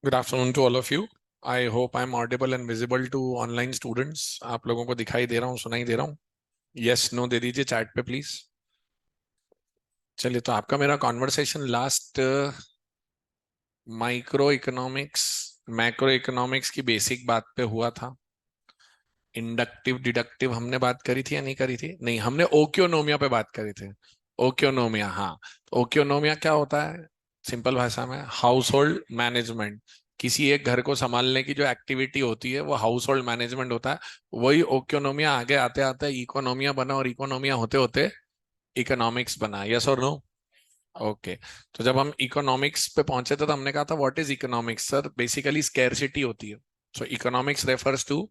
Good afternoon to all of you. I hope I am audible and visible to online students. आप लोगों को दिखाई दे रहा हूँ, सुनाई दे रहा हूँ? यस नो दे दीजिए चैट पे प्लीज। चलिए, तो आपका मेरा conversation last micro economics macro economics की बेसिक बात पे हुआ था। इंडक्टिव डिडक्टिव हमने बात करी थी या नहीं करी थी? नहीं, हमने ओक्योनोमिया पे बात करी थी। ओक्योनोमिया, हाँ। तो ओक्योनोमिया क्या होता है? सिंपल भाषा में हाउस होल्ड मैनेजमेंट। किसी एक घर को संभालने की जो एक्टिविटी होती है वो हाउस होल्ड मैनेजमेंट होता है। वही ओक्योनोमिया आगे आते आते इकोनोमिया बना, और इकोनोमिया होते होते इकोनॉमिक्स बना। यस और नो? ओके। तो जब हम इकोनॉमिक्स पे पहुंचे थे तो हमने कहा था what is economics sir? Basically scarcity होती है। So economics refers to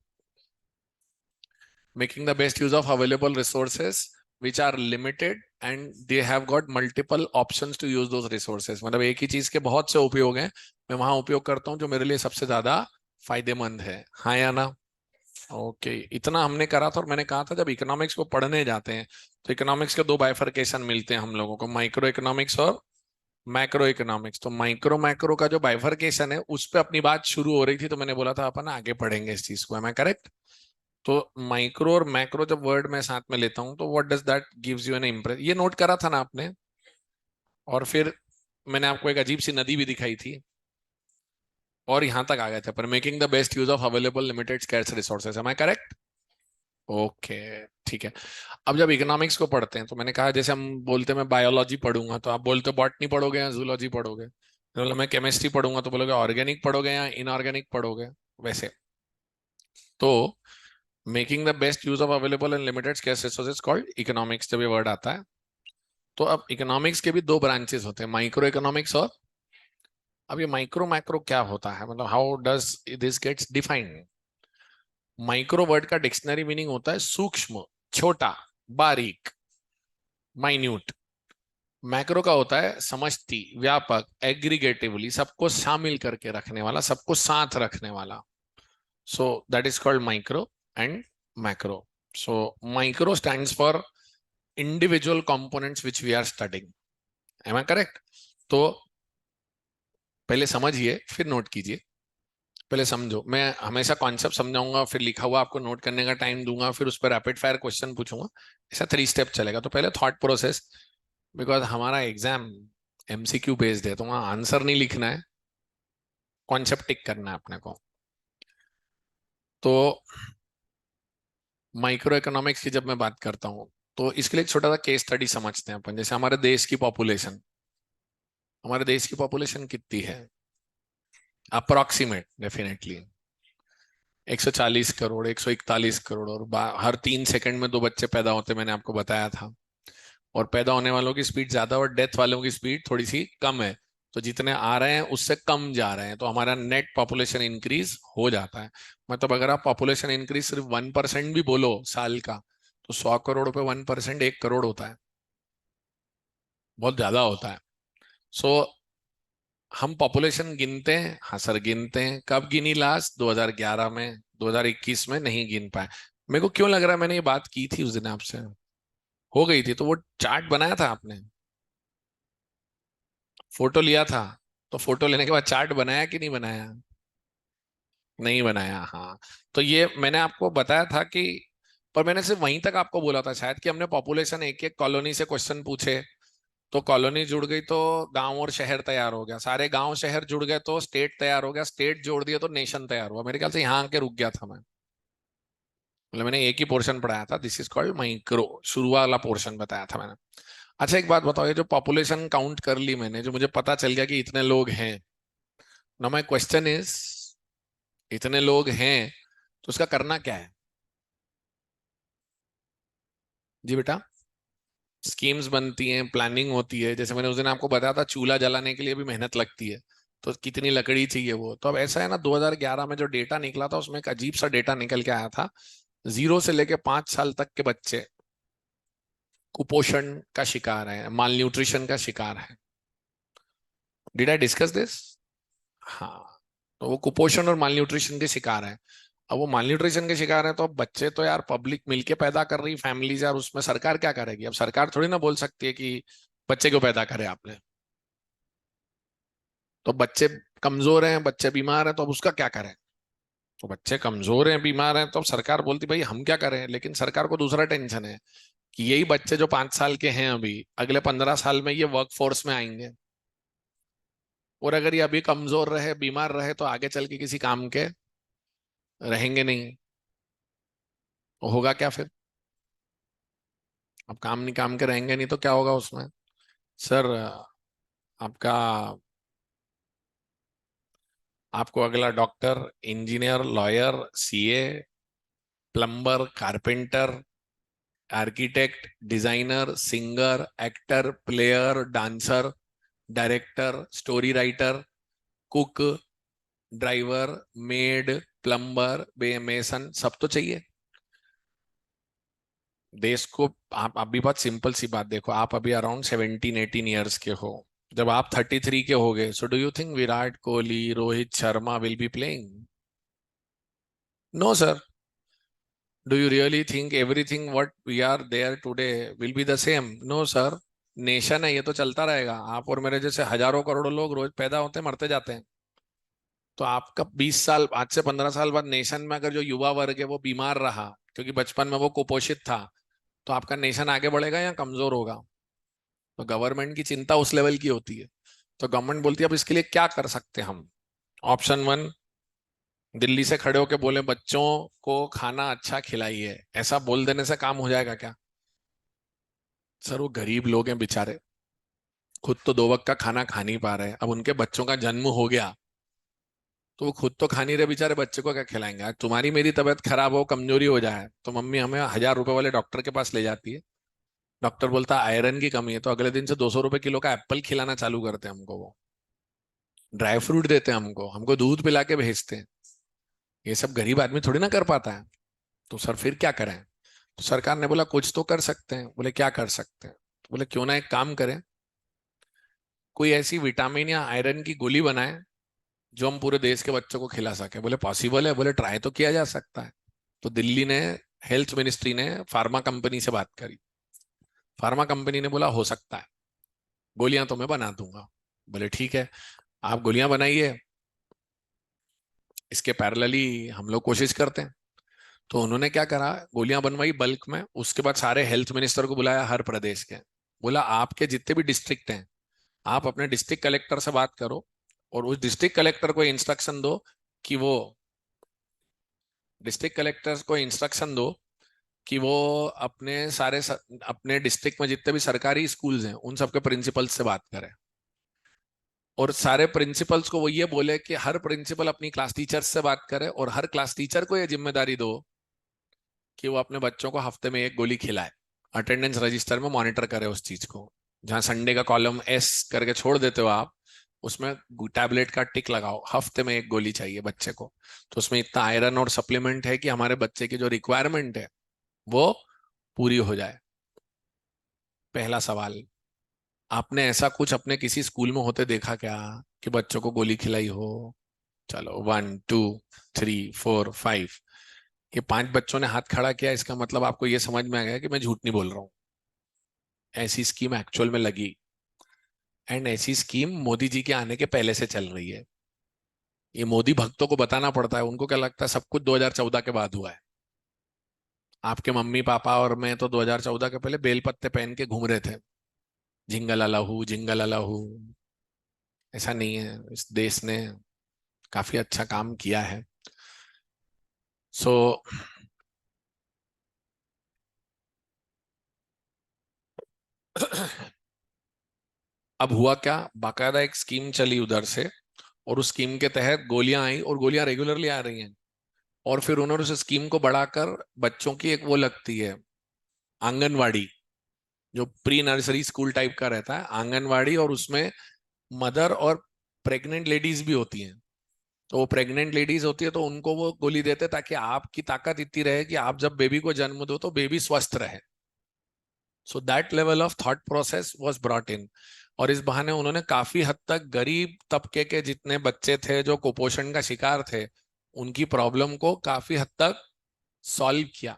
making the best use of available resources which are limited and they have got multiple options to use those resources। मतलब एक ही चीज के बहुत से उपयोग हैं, मैं वहां उपयोग करता हूँ जो मेरे लिए सबसे ज्यादा फायदेमंद है। हाँ या ना? ओके, इतना हमने करा था। और मैंने कहा था जब इकोनॉमिक्स को पढ़ने जाते हैं तो इकोनॉमिक्स के दो बाइफरकेशन मिलते हैं हम लोगों को, माइक्रो इकोनॉमिक्स और मैक्रो इकोनॉमिक्स। तो माइक्रो मैक्रो का जो बाइफरकेशन है उस पर अपनी बात शुरू हो रही थी, तो मैंने बोला था अपन आगे पढ़ेंगे इस चीज को। है मैं करेक्ट? तो माइक्रो और मैक्रो जब वर्ड में साथ में लेता हूं तो what does that gives you an impress, ये नोट करा था ना आपने? और फिर मैंने आपको एक अजीब सी नदी भी दिखाई थी, और यहां तक आ गए थे पर making the best use of available limited scarce resources. Am I correct? Okay, ठीक है। अब जब इकोनॉमिक्स को पढ़ते हैं तो मैंने कहा जैसे हम बोलते हैं मैं बायोलॉजी पढ़ूंगा तो आप बोलते हो बॉटनी पढ़ोगे या जूलॉजी पढ़ोगे? मतलब मैं केमिस्ट्री पढ़ूंगा तो बोलोगे ऑर्गेनिक पढ़ोगे या इनऑर्गेनिक पढ़ोगे? वैसे तो making the best use of available and limited scarce resources called economics जब ये वर्ड आता है। तो अब इकोनॉमिक्स के भी दो ब्रांचेस होते हैं, माइक्रो इकोनॉमिक्स और अब ये माइक्रो मैक्रो क्या होता है, मतलब how does this gets defined? Micro word का डिक्शनरी मीनिंग होता है सूक्ष्म, छोटा, बारीक, माइन्यूट। मैक्रो का होता है समष्टि, व्यापक, एग्रीगेटिवली, सबको शामिल करके रखने वाला, सबको साथ रखने वाला। So that is called micro and macro. So micro stands for individual components which we are studying. Am I correct? तो पहले समझिए फिर नोट कीजिए। पहले समझो, मैं हमेशा कॉन्सेप्ट समझाऊंगा, फिर लिखा हुआ आपको नोट करने का टाइम दूंगा, फिर उस पर रैपिड फायर क्वेश्चन पूछूंगा। ऐसा 3 स्टेप चलेगा। तो पहले थॉट प्रोसेस, बिकॉज हमारा एग्जाम एमसीक्यू बेस्ड है तो वहां आंसर नहीं लिखना है, कॉन्सेप्ट टिक करना है अपने को। तो माइक्रो इकोनॉमिक्स की जब मैं बात करता हूँ तो इसके लिए एक छोटा सा केस स्टडी समझते हैं अपन। जैसे हमारे देश की पॉपुलेशन कितनी है? अप्रोक्सीमेट डेफिनेटली 140 करोड़, 141 करोड़, और हर 3 सेकंड में 2 बच्चे पैदा होते, मैंने आपको बताया था। और पैदा होने वालों की स्पीड ज्यादा और डेथ वालों की स्पीड थोड़ी सी कम है। तो जितने आ रहे हैं उससे कम जा रहे हैं, तो हमारा नेट पॉपुलेशन इंक्रीज हो जाता है। मतलब अगर आप पॉपुलेशन इंक्रीज सिर्फ 1% भी बोलो साल का, तो 100 करोड़ पे 1% 1 करोड़ होता है, बहुत ज्यादा होता है। सो हम पॉपुलेशन गिनते हैं, हाँ सर गिनते हैं। कब गिनी लास्ट? 2011 में, 2021 में नहीं गिन पाए। मेरे को क्यों लग रहा है मैंने ये बात की थी उस दिन आपसे, हो गई थी। तो वो चार्ट बनाया था आपने, फोटो लिया था, तो फोटो लेने के बाद चार्ट बनाया कि नहीं बनाया? नहीं बनाया, हाँ। तो ये मैंने आपको बताया था कि, पर मैंने सिर्फ वहीं तक आपको बोला था शायद कि हमने पॉपुलेशन एक एक कॉलोनी से क्वेश्चन पूछे, तो कॉलोनी जुड़ गई तो गांव और शहर तैयार हो गया, सारे गांव शहर जुड़ गए तो स्टेट तैयार हो गया, स्टेट जोड़ दिया तो नेशन तैयार हुआ। मेरे ख्याल से यहाँ आके रुक गया था मैं। मतलब मैंने एक ही पोर्शन पढ़ाया था, दिस इज कॉल्ड माइक्रो, शुरू वाला पोर्शन बताया था मैंने। अच्छा एक बात बताओ, ये जो पॉपुलेशन काउंट कर ली मैंने, जो मुझे पता चल गया कि इतने लोग हैं, ना माय क्वेश्चन इज, इतने लोग हैं तो उसका करना क्या है? जी बेटा, स्कीम्स बनती हैं, प्लानिंग होती है। जैसे मैंने उस दिन आपको बताया था चूल्हा जलाने के लिए भी मेहनत लगती है, तो कितनी लकड़ी चाहिए वो। तो अब ऐसा है ना, 2011 में जो डेटा निकला था उसमें एक अजीब सा डेटा निकल के आया था। 0 से लेके 5 साल तक के बच्चे कुपोषण का शिकार है, माल न्यूट्रिशन का शिकार है। Did I discuss this? हाँ। तो वो कुपोषण और माल न्यूट्रिशन के शिकार है। अब वो माल न्यूट्रिशन के शिकार है तो अब बच्चे तो यार पब्लिक मिलके पैदा कर रही फैमिलीज यार, उसमें सरकार क्या करेगी? अब सरकार थोड़ी ना बोल सकती है कि बच्चे क्यों पैदा करे आपने। तो बच्चे कमजोर हैं, बच्चे बीमार हैं, तो अब उसका क्या करें? तो बच्चे कमजोर हैं, बीमार हैं, तो अब सरकार बोलती भाई हम क्या करें, लेकिन सरकार को दूसरा टेंशन है कि यही बच्चे जो 5 साल के हैं अभी, अगले 15 साल में ये वर्क फोर्स में आएंगे, और अगर ये अभी कमजोर रहे, बीमार रहे, तो आगे चल के किसी काम के रहेंगे नहीं। तो होगा क्या फिर? अब काम नहीं, काम के रहेंगे नहीं तो क्या होगा उसमें? सर, आपका आपको अगला doctor, engineer, lawyer, CA, plumber, carpenter, architect, designer, singer, actor, player, dancer, director, story writer, cook, driver, made, plumber, mason, सब तो चाहिए देश को। आप अभी बहुत सिंपल सी बात देखो, आप अभी अराउंड 17-18 ईयर्स के हो। जब आप 33 के होगे, so do you think Virat Kohli, Rohit Sharma will be playing? No sir. Do you really think everything what we are there today will be the same? No sir. Nation है, ये तो चलता रहेगा। आप और मेरे जैसे हजारों करोड़ों लोग रोज पैदा होते हैं, मरते जाते हैं। तो आपका 20 साल, आज से 15 साल बाद नेशन में अगर जो युवा वर्ग है वो बीमार रहा क्योंकि बचपन में वो कुपोषित था, तो आपका नेशन आगे बढ़ेगा या कमजोर होगा? तो गवर्नमेंट की चिंता उस लेवल की होती है। तो गवर्नमेंट बोलती है अब इसके लिए क्या कर सकते हैं हम। ऑप्शन वन, दिल्ली से खड़े होके बोले बच्चों को खाना अच्छा खिलाइए, ऐसा बोल देने से काम हो जाएगा क्या? सर, वो गरीब लोग हैं बेचारे, खुद तो 2 वक्त का खाना खा नहीं पा रहे, अब उनके बच्चों का जन्म हो गया तो वो खुद तो खा नहीं रहे बेचारे, बच्चे को क्या खिलाएंगे? आज तुम्हारी मेरी तबीयत खराब हो, कमजोरी हो जाए, तो मम्मी हमें 1000 रुपए वाले डॉक्टर के पास ले जाती है। डॉक्टर बोलता है आयरन की कमी है, तो अगले दिन से 200 रुपए किलो का एप्पल खिलाना चालू करते हैं हमको। वो ड्राई फ्रूट देते हैं हमको, हमको दूध पिला के भेजते हैं। ये सब गरीब आदमी थोड़ी ना कर पाता है। तो सर फिर क्या करें? तो सरकार ने बोला कुछ तो कर सकते हैं। बोले क्या कर सकते हैं? तो बोले क्यों ना एक काम करें, कोई ऐसी विटामिन या आयरन की गोली बनाए जो हम पूरे देश के बच्चों को खिला सके। बोले पॉसिबल है? बोले ट्राई तो किया जा सकता है। तो दिल्ली ने, हेल्थ मिनिस्ट्री ने फार्मा कंपनी से बात करी। फार्मा कंपनी ने बोला हो सकता है, गोलियां तो मैं बना दूंगा। बोले ठीक है, आप गोलियां बनाइए, इसके पैरेलली हम लोग कोशिश करते हैं। तो उन्होंने क्या करा, गोलियां बनवाई बल्क में। उसके बाद सारे हेल्थ मिनिस्टर को बुलाया हर प्रदेश के। बोला आपके जितने भी डिस्ट्रिक्ट हैं, आप अपने डिस्ट्रिक्ट कलेक्टर से बात करो और उस डिस्ट्रिक्ट कलेक्टर को इंस्ट्रक्शन दो कि वो डिस्ट्रिक्ट कलेक्टर को इंस्ट्रक्शन दो कि वो अपने डिस्ट्रिक्ट में जितने भी सरकारी स्कूल्स हैं उन सबके प्रिंसिपल्स से बात करें। और सारे प्रिंसिपल्स को वो ये बोले कि हर प्रिंसिपल अपनी क्लास टीचर से बात करे और हर क्लास टीचर को ये जिम्मेदारी दो कि वो अपने बच्चों को हफ्ते में एक गोली खिलाए। अटेंडेंस रजिस्टर में मॉनिटर करे उस चीज को। जहां संडे का कॉलम एस करके छोड़ देते हो आप, उसमें टैबलेट का टिक लगाओ, हफ्ते में एक गोली चाहिए बच्चे को। तो उसमें इतना आयरन और सप्लीमेंट है कि हमारे बच्चे की जो रिक्वायरमेंट है वो पूरी हो जाए। पहला सवाल, आपने ऐसा कुछ अपने किसी स्कूल में होते देखा क्या कि बच्चों को गोली खिलाई हो? चलो 1 2 3 4 5, ये 5 बच्चों ने हाथ खड़ा किया, इसका मतलब आपको ये समझ में आ गया कि मैं झूठ नहीं बोल रहा हूँ। ऐसी स्कीम एक्चुअल में लगी, एंड ऐसी स्कीम मोदी जी के आने के पहले से चल रही है। ये मोदी भक्तों को बताना पड़ता है, उनको क्या लगता है सब कुछ 2014 के बाद हुआ है। आपके मम्मी पापा और मैं तो 2014 के पहले बेलपत्ते पहन के घूम रहे थे, जिंगल अलाहू जिंगल अलाहू। ऐसा नहीं है, इस देश ने काफी अच्छा काम किया है। सो अब हुआ क्या, बाकायदा एक स्कीम चली उधर से, और उस स्कीम के तहत गोलियां आई और गोलियां रेगुलरली आ रही हैं। और फिर उन्होंने उस स्कीम को बढ़ाकर बच्चों की एक वो लगती है आंगनवाड़ी, जो प्री नर्सरी स्कूल टाइप का रहता है आंगनवाड़ी, और उसमें मदर और प्रेग्नेंट लेडीज भी होती हैं। तो वो प्रेग्नेंट लेडीज होती है तो उनको वो गोली देते हैं ताकि आपकी ताकत इतनी रहे कि आप जब बेबी को जन्म दो तो बेबी स्वस्थ रहे। So that level of thought process was brought in. और इस बहाने उन्होंने काफी हद तक गरीब तबके के जितने बच्चे थे जो कुपोषण का शिकार थे, उनकी प्रॉब्लम को काफी हद तक सॉल्व किया।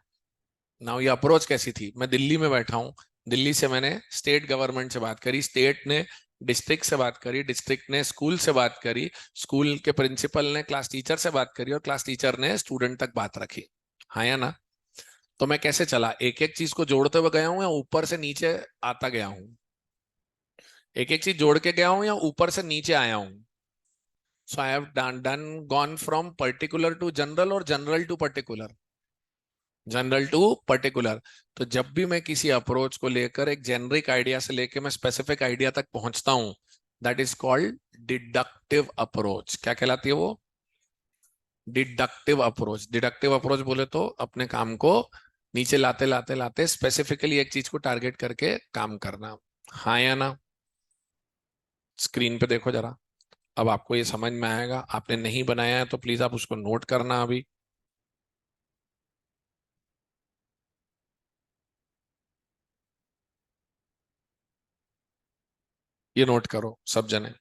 नाउ ये अप्रोच कैसी थी, मैं दिल्ली में बैठा हूँ, दिल्ली से मैंने स्टेट गवर्नमेंट से बात करी, स्टेट ने डिस्ट्रिक्ट से बात करी, डिस्ट्रिक्ट ने स्कूल से बात करी, स्कूल के प्रिंसिपल ने क्लास टीचर से बात करी और क्लास टीचर ने स्टूडेंट तक बात रखी। हाँ या ना? तो मैं कैसे चला, एक एक चीज को जोड़ते हुए गया हूं या ऊपर से नीचे आता गया हूं? एक एक चीज जोड़ के गया हूं या ऊपर से नीचे आया हूं? So I have done gone from particular to general और general to particular, general to particular. तो जब भी मैं किसी अप्रोच को लेकर एक जेनरिक आइडिया से लेकर मैं स्पेसिफिक आइडिया तक पहुंचता हूं, that is called deductive approach. क्या कहलाती है वो? Deductive approach. डिडक्टिव अप्रोच बोले तो अपने काम को नीचे लाते लाते लाते स्पेसिफिकली एक चीज को टारगेट करके काम करना। हाँ या ना? स्क्रीन पे देखो जरा, अब आपको ये समझ में आएगा। आपने नहीं बनाया है तो प्लीज आप उसको नोट करना अभी। ये नोट करो सब जने।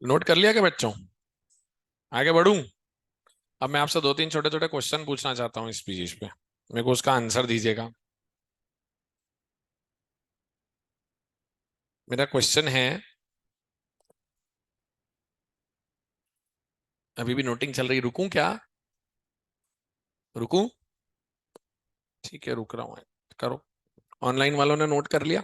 नोट कर लिया क्या बच्चों? आगे बढ़ूं? अब मैं आपसे दो तीन छोटे छोटे क्वेश्चन पूछना चाहता हूँ इस चीज पे, मेरे को उसका आंसर दीजिएगा। मेरा क्वेश्चन है, अभी भी नोटिंग चल रही, रुकूं क्या? रुकूं? ठीक है रुक रहा हूँ। करो। ऑनलाइन वालों ने नोट कर लिया?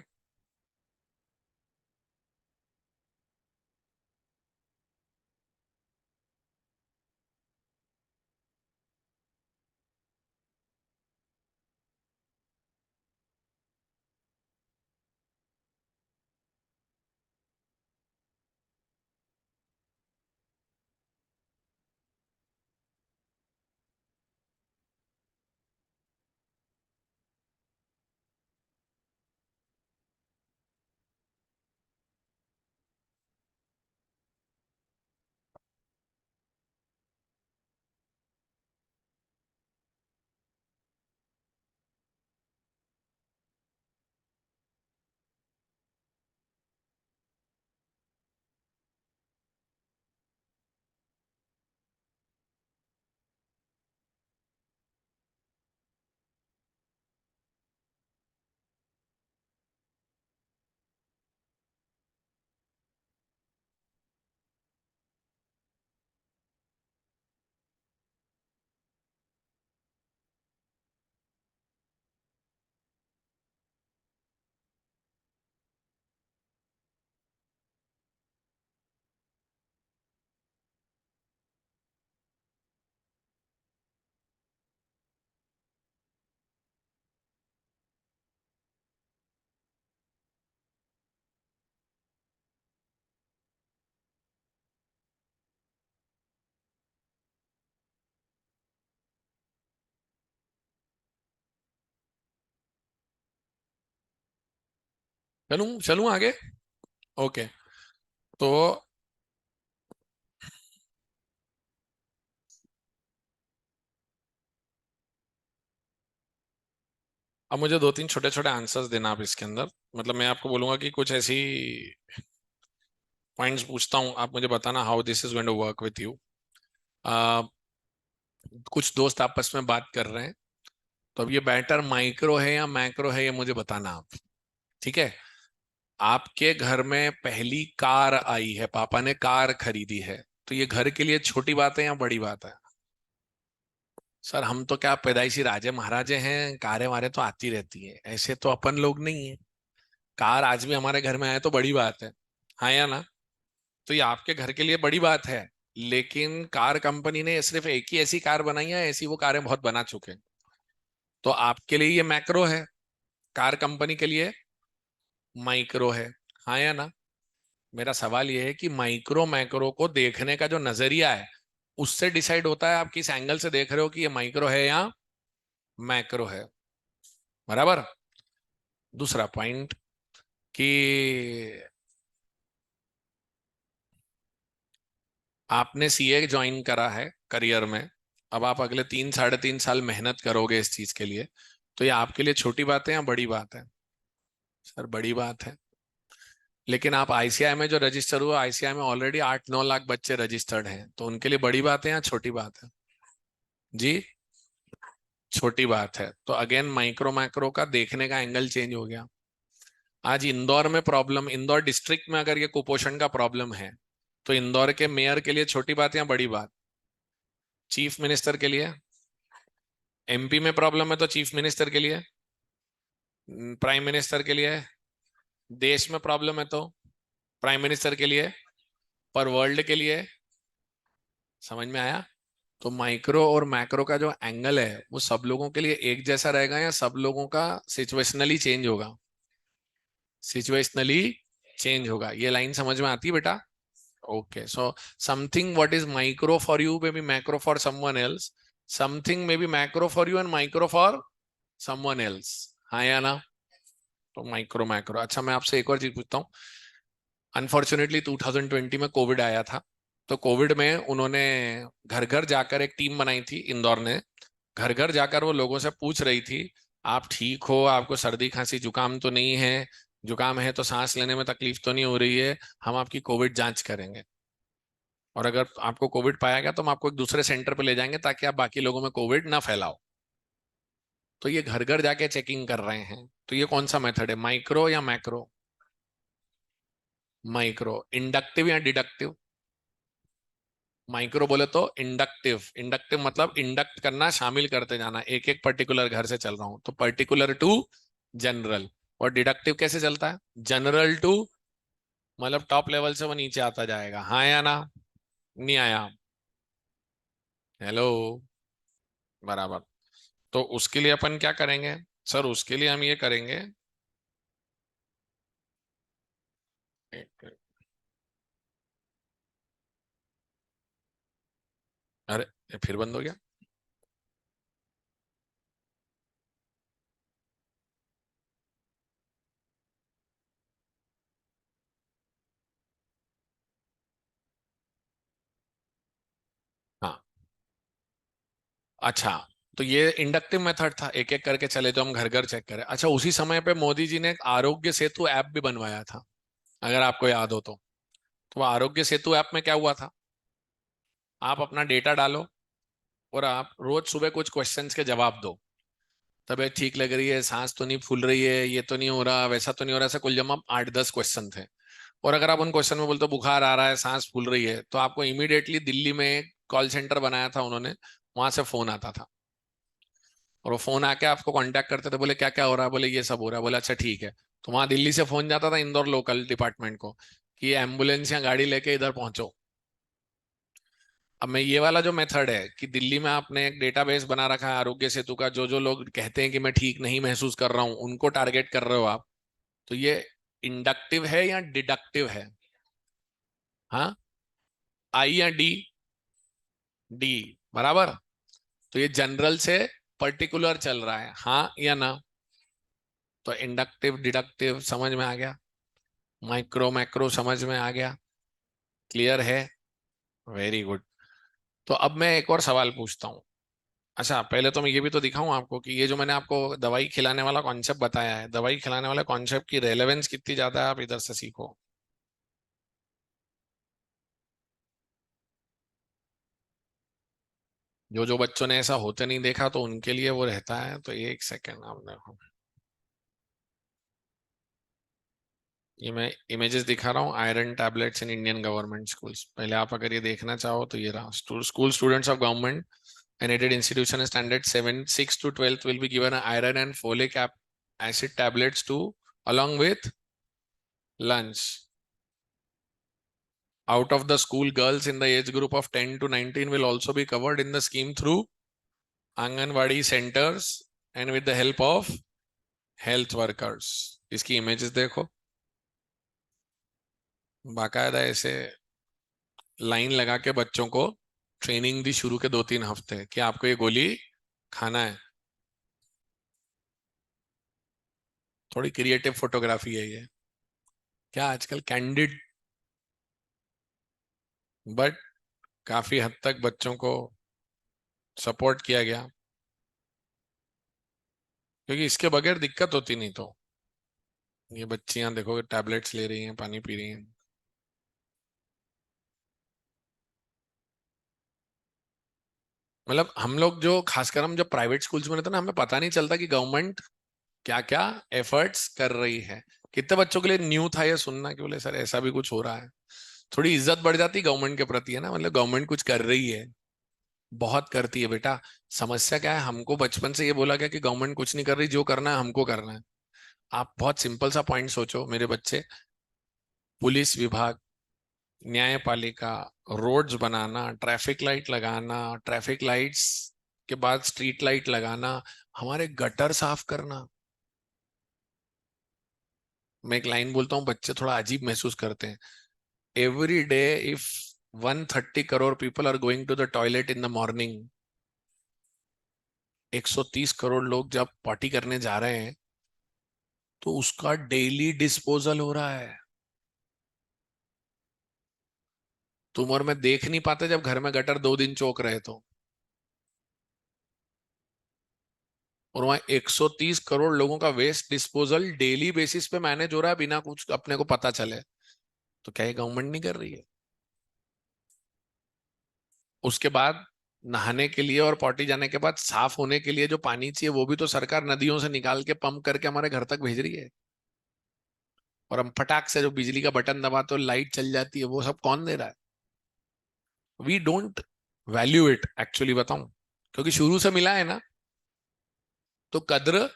चलूं चलूं आगे। ओके। तो अब मुझे दो तीन छोटे छोटे आंसर्स देना आप इसके अंदर। मतलब मैं आपको बोलूंगा कि कुछ ऐसी पॉइंट्स पूछता हूँ, आप मुझे बताना how this is going to work with you. कुछ दोस्त आपस में बात कर रहे हैं, तो अब ये बैटर माइक्रो है या मैक्रो है ये मुझे बताना आप। ठीक है। आपके घर में पहली कार आई है, पापा ने कार खरीदी है, तो ये घर के लिए छोटी बात है या बड़ी बात है? सर हम तो क्या पैदाइशी राजे महाराजे हैं, कारें वारें तो आती रहती है, ऐसे तो अपन लोग नहीं है। कार आज भी हमारे घर में आए तो बड़ी बात है। हाँ या ना? तो ये आपके घर के लिए बड़ी बात है, लेकिन कार कंपनी ने सिर्फ एक ही ऐसी कार बनाई है, ऐसी वो कारें बहुत बना चुके हैं। तो आपके लिए ये मैक्रो है, कार कंपनी के लिए माइक्रो है। हाँ या ना? मेरा सवाल ये है कि माइक्रो मैक्रो को देखने का जो नजरिया है, उससे डिसाइड होता है आप किस एंगल से देख रहे हो कि ये माइक्रो है या मैक्रो है। बराबर। दूसरा पॉइंट कि आपने सीए ज्वाइन करा है करियर में, अब आप अगले 3 साढ़े 3 साल मेहनत करोगे इस चीज के लिए, तो ये आपके लिए छोटी बात है या बड़ी बात है? सर बड़ी बात है। लेकिन आप आईसीआई में जो रजिस्टर हुआ, आईसीआई में ऑलरेडी 8-9 लाख बच्चे रजिस्टर्ड हैं, तो उनके लिए बड़ी बात है या छोटी बात है? जी, छोटी बात है। तो अगेन माइक्रो मैक्रो का देखने का एंगल चेंज हो गया। आज इंदौर में प्रॉब्लम, इंदौर डिस्ट्रिक्ट में अगर ये कुपोषण का प्रॉब्लम है, तो इंदौर के मेयर के लिए छोटी बात या बड़ी बात? चीफ मिनिस्टर के लिए? एमपी में प्रॉब्लम है तो चीफ मिनिस्टर के लिए, प्राइम मिनिस्टर के लिए, देश में प्रॉब्लम है तो प्राइम मिनिस्टर के लिए, पर वर्ल्ड के लिए। समझ में आया? तो माइक्रो और मैक्रो का जो एंगल है वो सब लोगों के लिए एक जैसा रहेगा या सब लोगों का सिचुएशनली चेंज होगा? सिचुएशनली चेंज होगा। ये लाइन समझ में आती है बेटा? Okay. So something what is micro for you may be macro for someone else, something may be macro for you and micro for someone else. हाँ या ना? तो माइक्रो मैक्रो। अच्छा मैं आपसे एक और चीज पूछता हूँ। अनफॉर्चुनेटली 2020 में कोविड आया था, तो कोविड में उन्होंने घर घर जाकर एक टीम बनाई थी इंदौर ने। घर घर जाकर वो लोगों से पूछ रही थी, आप ठीक हो, आपको सर्दी खांसी जुकाम तो नहीं है, जुकाम है तो सांस लेने में तकलीफ तो नहीं हो रही है, हम आपकी कोविड जांच करेंगे, और अगर आपको कोविड पाया गया तो हम आपको एक दूसरे सेंटर पे ले जाएंगे ताकि आप बाकी लोगों में कोविड ना फैलाओ। तो ये घर घर जाके चेकिंग कर रहे हैं, तो ये कौन सा मेथड है, माइक्रो या मैक्रो? माइक्रो। इंडक्टिव या डिडक्टिव? माइक्रो बोले तो इंडक्टिव, इंडक्टिव मतलब इंडक्ट करना, शामिल करते जाना, एक एक पर्टिकुलर घर से चल रहा हूं तो पर्टिकुलर टू जनरल। और डिडक्टिव कैसे चलता है, जनरल टू, मतलब टॉप लेवल से वो नीचे आता जाएगा। हाँ या ना? नहीं आया? हेलो। बराबर। तो उसके लिए अपन क्या करेंगे? सर उसके लिए हम ये करेंगे, एक- अरे ये फिर बंद हो गया। हाँ। अच्छा, तो ये इंडक्टिव मेथड था, एक एक करके चले तो हम घर घर चेक करें। अच्छा, उसी समय पे मोदी जी ने एक आरोग्य सेतु ऐप भी बनवाया था, अगर आपको याद हो तो वो आरोग्य सेतु ऐप में क्या हुआ था, आप अपना डेटा डालो और आप रोज सुबह कुछ क्वेश्चंस के जवाब दो। तबीयत ठीक लग रही है, सांस तो नहीं फूल रही है, ये तो नहीं हो रहा, वैसा तो नहीं हो रहा, ऐसा कुल जमा 8-10 क्वेश्चन थे। और अगर आप उन क्वेश्चन में बोलते हो बुखार आ रहा है, सांस फूल रही है, तो आपको इमीडिएटली दिल्ली में एक कॉल सेंटर बनाया था उन्होंने, वहां से फोन आता था, और वो फोन आके आपको कांटेक्ट करते थे, बोले क्या क्या हो रहा है, बोले ये सब हो रहा है, बोले अच्छा ठीक है। तो वहां दिल्ली से फोन जाता था इंदौर लोकल डिपार्टमेंट को कि एम्बुलेंस या गाड़ी लेके इधर पहुंचो। अब मैं ये वाला जो मेथड है कि दिल्ली में आपने एक डेटाबेस बना रखा है आरोग्य सेतु का, जो जो लोग कहते हैं कि मैं ठीक नहीं महसूस कर रहा हूं उनको टारगेट कर रहे हो आप, तो ये इंडक्टिव है या डिडक्टिव है? हाँ? आई या डी? डी। बराबर। तो ये जनरल से पर्टिकुलर चल रहा है, हाँ या ना? तो इंडक्टिव डिडक्टिव समझ में आ गया, माइक्रो मैक्रो समझ में आ गया, क्लियर है? Very good. तो अब मैं एक और सवाल पूछता हूँ। अच्छा, पहले तो मैं ये भी तो दिखाऊं आपको कि ये जो मैंने आपको दवाई खिलाने वाला कॉन्सेप्ट बताया है, दवाई खिलाने वाले कॉन्सेप्ट की रेलेवेंस कितनी ज्यादा है, आप इधर से सीखो। जो जो बच्चों ने ऐसा होते नहीं देखा तो उनके लिए वो रहता है, तो एक सेकेंड आप देखो। ये मैं इमेजेस दिखा रहा हूँ, iron tablets in Indian government schools. पहले आप अगर ये देखना चाहो तो ये रहा, school students of government and aided institution standard 7 6 to 12 will be given iron and folic acid tablets too along with lunch. Out of the school, girls in the age group of 10 to 19 will also be covered in the scheme through Anganwadi centers and with the help of health workers. इसकी images देखो, बाकायदा ऐसे line लगा के बच्चों को training दी शुरू के 2-3 हफ्ते कि आपको ये गोली खाना है। थोड़ी क्रिएटिव फोटोग्राफी है ये, क्या आजकल कैंडिड, बट काफी हद तक बच्चों को सपोर्ट किया गया, क्योंकि इसके बगैर दिक्कत होती नहीं। तो ये बच्चियां देखो टैबलेट्स ले रही हैं, पानी पी रही हैं। मतलब हम लोग जो खासकर हम जब प्राइवेट स्कूल्स में रहते ना, हमें पता नहीं चलता कि गवर्नमेंट क्या क्या एफर्ट्स कर रही है। कितने बच्चों के लिए न्यू था ये सुनना कि बोले सर ऐसा भी कुछ हो रहा है। थोड़ी इज्जत बढ़ जाती गवर्नमेंट के प्रति, है ना, मतलब गवर्नमेंट कुछ कर रही है, बहुत करती है बेटा। समस्या क्या है, हमको बचपन से ये बोला गया कि गवर्नमेंट कुछ नहीं कर रही, जो करना है हमको करना है। आप बहुत सिंपल सा पॉइंट सोचो मेरे बच्चे, पुलिस विभाग, न्यायपालिका, रोड्स बनाना, ट्रैफिक लाइट लगाना, ट्रैफिक लाइट्स के बाद स्ट्रीट लाइट लगाना, हमारे गटर साफ करना। मैं एक लाइन बोलता हूँ, बच्चे थोड़ा अजीब महसूस करते हैं। Every day if 130 crore people are going to the toilet in the morning, 130 crore लोग जब पार्टी करने जा रहे हैं, तो उसका डेली डिस्पोजल हो रहा है। तुम और मैं देख नहीं पाते जब घर में गटर 2 दिन चौक रहे तो, और वहां 130 करोड़ लोगों का वेस्ट डिस्पोजल डेली बेसिस पे मैनेज हो रहा है बिना कुछ अपने को पता चले। तो क्या ये गवर्नमेंट नहीं कर रही है? उसके बाद नहाने के लिए और पॉटी जाने के बाद साफ होने के लिए जो पानी चाहिए वो भी तो सरकार नदियों से निकाल के पंप करके हमारे घर तक भेज रही है। और हम फटाक से जो बिजली का बटन दबाते हो लाइट चल जाती है, वो सब कौन दे रहा है? We don't value it actually, बताऊं, क्योंकि शुरू से मिला है ना, तो कद्र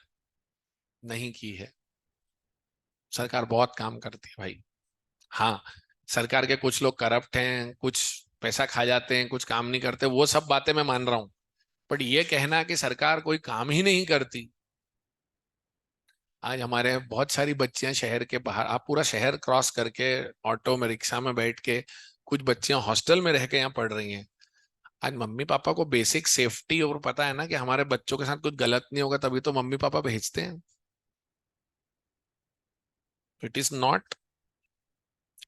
नहीं की है। सरकार बहुत काम करती है भाई। हाँ, सरकार के कुछ लोग करप्ट हैं, कुछ पैसा खा जाते हैं, कुछ काम नहीं करते, वो सब बातें मैं मान रहा हूं। बट ये कहना कि सरकार कोई काम ही नहीं करती, आज हमारे बहुत सारी बच्चियां शहर के बाहर, आप पूरा शहर क्रॉस करके ऑटो में रिक्शा में बैठ के, कुछ बच्चियां हॉस्टल में रह के यहाँ पढ़ रही हैं। आज मम्मी पापा को बेसिक सेफ्टी और पता है ना कि हमारे बच्चों के साथ कुछ गलत नहीं होगा, तभी तो मम्मी पापा भेजते हैं। It is not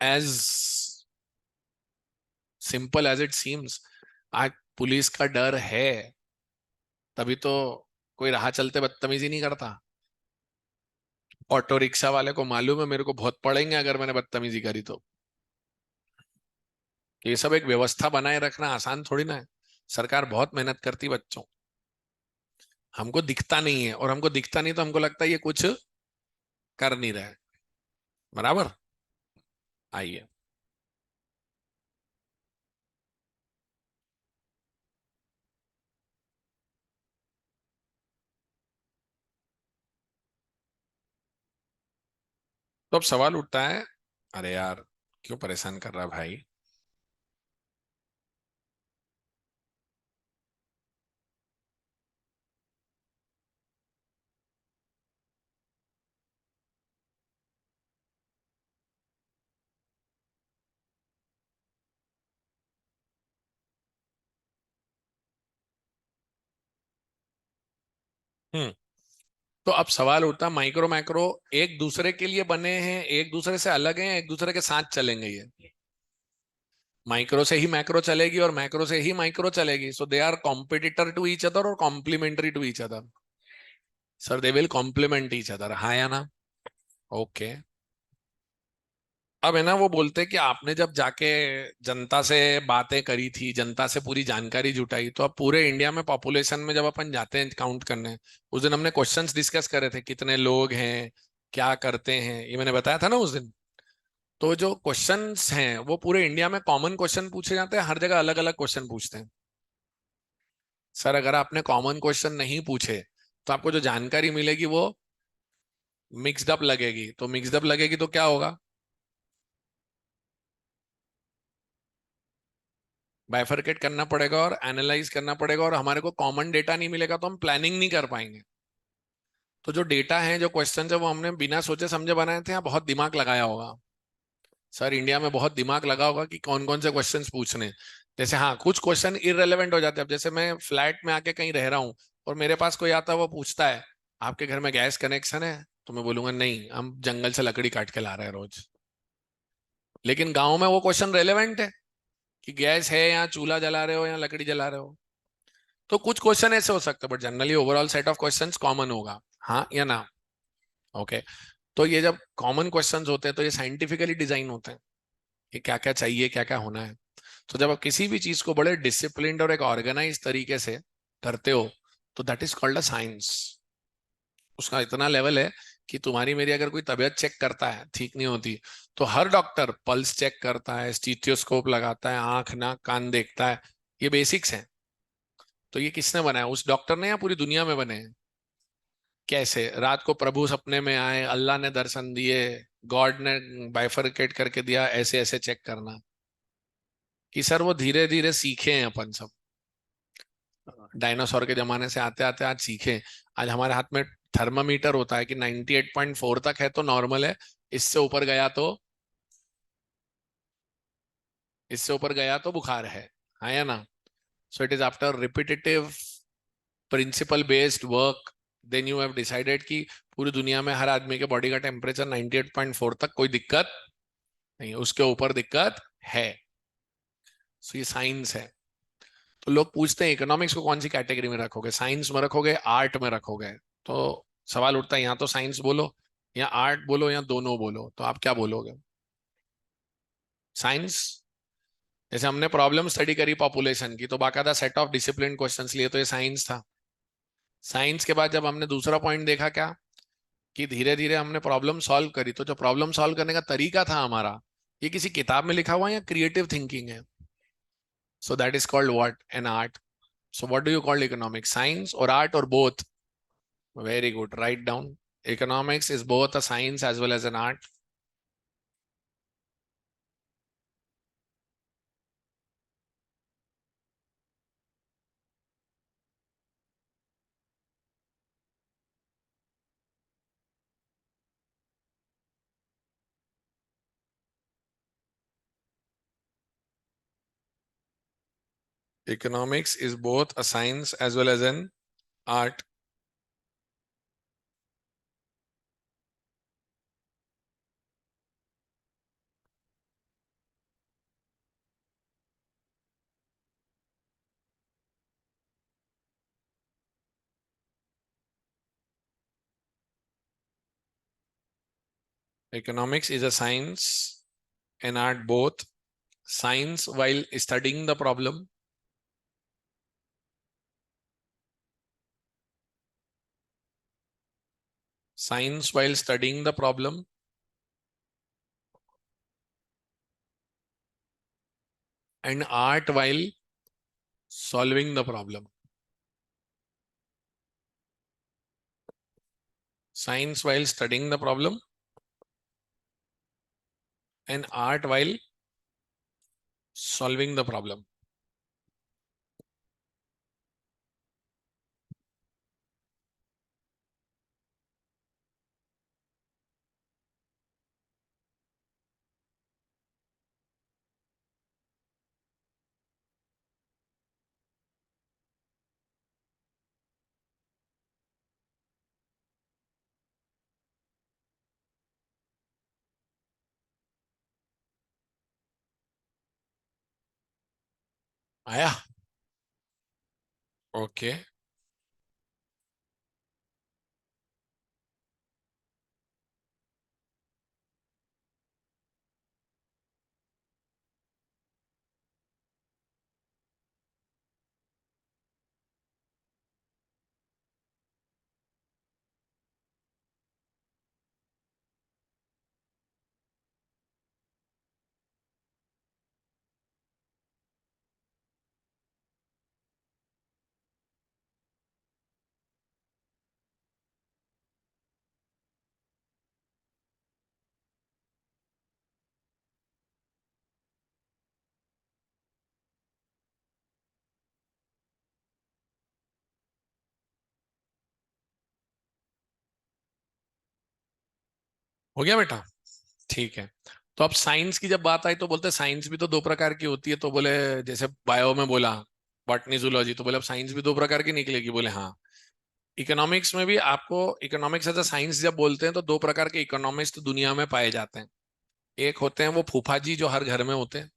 as simple as it seems. आज पुलिस का डर है, तभी तो कोई राह चलते बदतमीजी नहीं करता। ऑटो रिक्शा वाले को मालूम है मेरे को बहुत पड़ेंगे अगर मैंने बदतमीजी करी तो। ये सब एक व्यवस्था बनाए रखना आसान थोड़ी ना है। सरकार बहुत मेहनत करती बच्चों, हमको दिखता नहीं है, और हमको दिखता नहीं तो हमको लगता है ये कुछ कर नहीं रहा है। बराबर। आइए। तो अब सवाल उठता है, अरे यार क्यों परेशान कर रहा है भाई? हम्म। तो अब सवाल उठता, माइक्रो मैक्रो एक दूसरे के लिए बने हैं, एक दूसरे से अलग हैं, एक दूसरे के साथ चलेंगे ये? माइक्रो से ही मैक्रो चलेगी और मैक्रो से ही माइक्रो चलेगी, so they are competitor to each other और complementary to each other? Sir they will complement each other, हाँ या ना? ओके। अब है ना, वो बोलते हैं कि आपने जब जाके जनता से बातें करी थी, जनता से पूरी जानकारी जुटाई, तो अब पूरे इंडिया में पॉपुलेशन में जब अपन जाते हैं काउंट करने, उस दिन हमने क्वेश्चंस डिस्कस करे थे, कितने लोग हैं, क्या करते हैं, ये मैंने बताया था ना उस दिन। तो जो क्वेश्चंस हैं वो पूरे इंडिया में कॉमन क्वेश्चन पूछे जाते हैं, हर जगह अलग अलग क्वेश्चन पूछते हैं। सर अगर आपने कॉमन क्वेश्चन नहीं पूछे तो आपको जो जानकारी मिलेगी वो मिक्स्ड अप लगेगी, तो मिक्स्ड अप लगेगी तो क्या होगा? बाइफरकेट करना पड़ेगा और एनालाइज करना पड़ेगा, और हमारे को कॉमन डेटा नहीं मिलेगा तो हम प्लानिंग नहीं कर पाएंगे। तो जो डेटा है, जो क्वेश्चन है, वो हमने बिना सोचे समझे बनाए थे या बहुत दिमाग लगाया होगा? सर इंडिया में बहुत दिमाग लगा होगा कि कौन कौन से क्वेश्चंस पूछने हैं। जैसे हाँ, कुछ क्वेश्चन इररेलेवेंट हो जाते हैं। अब जैसे मैं फ्लैट में आके कहीं रह रहा हूँ और मेरे पास कोई आता है, वो पूछता है आपके घर में गैस कनेक्शन है, तो मैं बोलूंगा नहीं, हम जंगल से लकड़ी काट के ला रहे हैं रोज। लेकिन गाँव में वो क्वेश्चन रेलेवेंट है कि गैस है, या चूल्हा जला रहे हो या लकड़ी जला रहे हो। तो कुछ क्वेश्चन ऐसे हो सकते हैं, but generally overall set of questions common होगा, हाँ या ना? ओके। तो ये जब कॉमन क्वेश्चंस होते हैं तो ये साइंटिफिकली डिजाइन होते हैं कि क्या क्या चाहिए, क्या क्या होना है। तो जब आप किसी भी चीज को बड़े डिसिप्लिन्ड और एक ऑर्गेनाइज तरीके से करते हो, तो that is called a science. उसका इतना लेवल है कि तुम्हारी मेरी अगर कोई तबीयत चेक करता है, ठीक नहीं होती, तो हर डॉक्टर पल्स चेक करता है, स्टीथियोस्कोप लगाता है, आंख नाक कान देखता है। ये बेसिक्स हैं। तो ये किसने बनाया, उस डॉक्टर ने या पूरी दुनिया में बने हैं? कैसे? रात को प्रभु सपने में आए, अल्लाह ने दर्शन दिए, गॉड ने बाइफरकेट करके दिया, ऐसे ऐसे चेक करना? कि सर वो धीरे धीरे सीखे हैं अपन सब, डायनासोर के जमाने से आते आते आज सीखे। आज हमारे हाथ में थर्मामीटर होता है कि 98.4 तक है तो नॉर्मल है, इससे ऊपर गया तो, इससे ऊपर गया तो बुखार है, हाँ या ना? So it is after repetitive principle based work, then you have decided कि पूरी दुनिया में हर आदमी के बॉडी का टेम्परेचर 98.4 तक कोई दिक्कत नहीं, उसके ऊपर दिक्कत है। सो ये साइंस है। तो लोग पूछते हैं इकोनॉमिक्स को कौन सी कैटेगरी में रखोगे, साइंस में रखोगे, आर्ट में रखोगे? तो सवाल उठता है, या तो साइंस बोलो, या आर्ट बोलो, या दोनों बोलो, तो आप क्या बोलोगे? साइंस। जैसे हमने प्रॉब्लम स्टडी करी पॉपुलेशन की, तो बाकायदा सेट ऑफ डिसिप्लिन क्वेश्चंस लिए, तो ये साइंस था। साइंस के बाद जब हमने दूसरा पॉइंट देखा क्या, कि धीरे धीरे हमने प्रॉब्लम सॉल्व करी, तो जो प्रॉब्लम सॉल्व करने का तरीका था हमारा, ये किसी किताब में लिखा हुआ है या क्रिएटिव थिंकिंग है? सो that is called what, an art. So what do you called economics, science और आर्ट और both? Very good. Write down. Economics is both a science as well as an art. Economics is both a science as well as an art. Economics is a science and art both. Science while studying the problem, science while studying the problem, and art while solving the problem. Science while studying the problem, and art while solving the problem. आया। Okay. हो गया बेटा। ठीक है। तो अब science की जब बात आई तो बोलते साइंस भी तो दो प्रकार की होती है, तो बोले जैसे बायो में बोला बॉटनी जूलॉजी, तो बोले अब साइंस भी दो प्रकार की निकलेगी, बोले हाँ। इकोनॉमिक्स में भी आपको, इकोनॉमिक्स एज अ साइंस जब बोलते हैं तो दो प्रकार के इकोनॉमिस्ट दुनिया में पाए जाते हैं। एक होते हैं वो फूफा जी जो हर घर में होते हैं।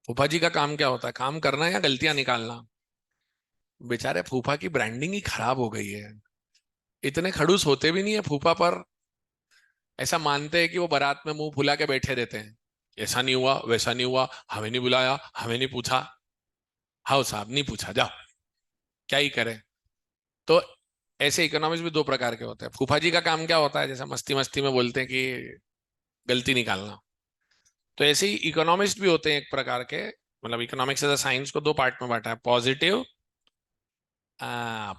फूफा जी का काम क्या होता है, काम करना या गलतियां निकालना। बेचारे फूफा की ब्रांडिंग ही खराब हो गई है। इतने खड़ूस होते भी नहीं है फूफा, पर ऐसा मानते हैं कि वो बारात में मुंह फुला के बैठे रहते हैं। ऐसा नहीं हुआ, वैसा नहीं हुआ, हमें नहीं बुलाया, हमें नहीं पूछा। हाँ साहब, नहीं पूछा, जाओ, क्या ही करे। तो ऐसे इकोनॉमिक्स भी दो प्रकार के होते हैं। फूफा जी का काम क्या होता है, जैसा मस्ती मस्ती में बोलते हैं कि गलती निकालना। तो ऐसे ही इकोनॉमिस्ट भी होते हैं एक प्रकार के। मतलब इकोनॉमिक्स एज साइंस को दो पार्ट में बांटा है, पॉजिटिव।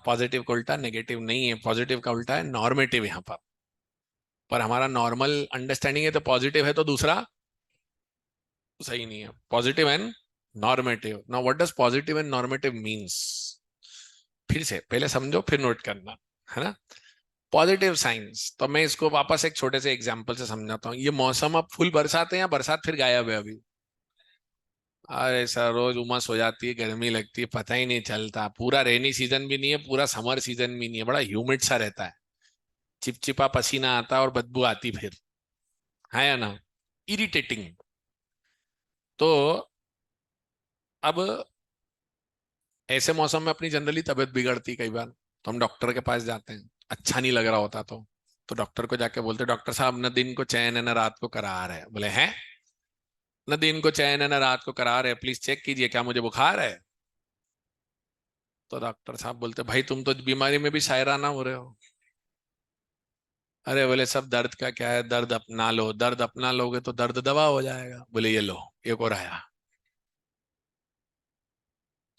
पॉजिटिव का उल्टा नेगेटिव नहीं है, पॉजिटिव का उल्टा है नॉर्मेटिव यहाँ पर हमारा नॉर्मल अंडरस्टैंडिंग है तो पॉजिटिव है, तो दूसरा सही नहीं है। Positive and normative, now what does positive and normative means. फिर से पहले समझो फिर नोट करना, है ना। पॉजिटिव साइंस, तो मैं इसको वापस एक छोटे से एग्जांपल से समझाता हूँ। ये मौसम अब फुल बरसात है या बरसात फिर गायब है अभी। अरे सर, रोज उमस हो जाती है, गर्मी लगती है, पता ही नहीं चलता। पूरा रेनी सीजन भी नहीं है, पूरा समर सीजन भी नहीं है, बड़ा ह्यूमिड सा रहता है। चिपचिपा पसीना आता है और बदबू आती फिर, है या ना, इरिटेटिंग। तो अब ऐसे मौसम में अपनी जनरली तबीयत बिगड़ती कई बार, तो हम डॉक्टर के पास जाते हैं, अच्छा नहीं लग रहा होता तो डॉक्टर को जाके बोलते, डॉक्टर साहब न दिन को चैन है न रात को करार है। बोले हैं, न दिन को चैन है न रात को करार है, प्लीज चेक कीजिए क्या मुझे बुखार है। तो डॉक्टर साहब बोलते, भाई तुम तो बीमारी में भी शायराना हो रहे हो। अरे बोले, सब दर्द का क्या है, दर्द अपना लो, दर्द अपना लोगे तो दर्द दवा हो जाएगा। बोले ये लो, एक और आया।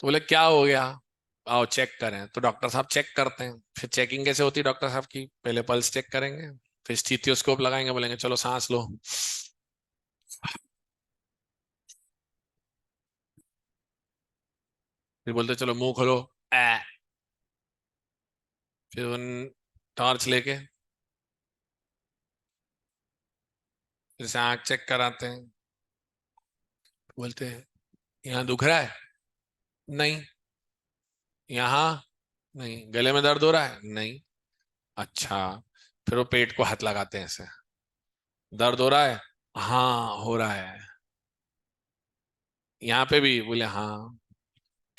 तो बोले क्या हो गया, आओ चेक करें। तो डॉक्टर साहब चेक करते हैं। फिर चेकिंग कैसे होती है डॉक्टर साहब की, पहले पल्स चेक करेंगे, फिर स्टीथियोस्कोप लगाएंगे, बोलेंगे चलो सांस लो। फिर बोलते चलो मुंह खोलो। ए। फिर उन टॉर्च लेके फिर से आंख चेक कराते हैं। बोलते हैं यहाँ दुख रहा है, नहीं। यहाँ, नहीं। गले में दर्द हो रहा है, नहीं। अच्छा। फिर वो पेट को हाथ लगाते हैं ऐसे, दर्द हो रहा है, हाँ हो रहा है। यहाँ पे भी बोले हाँ।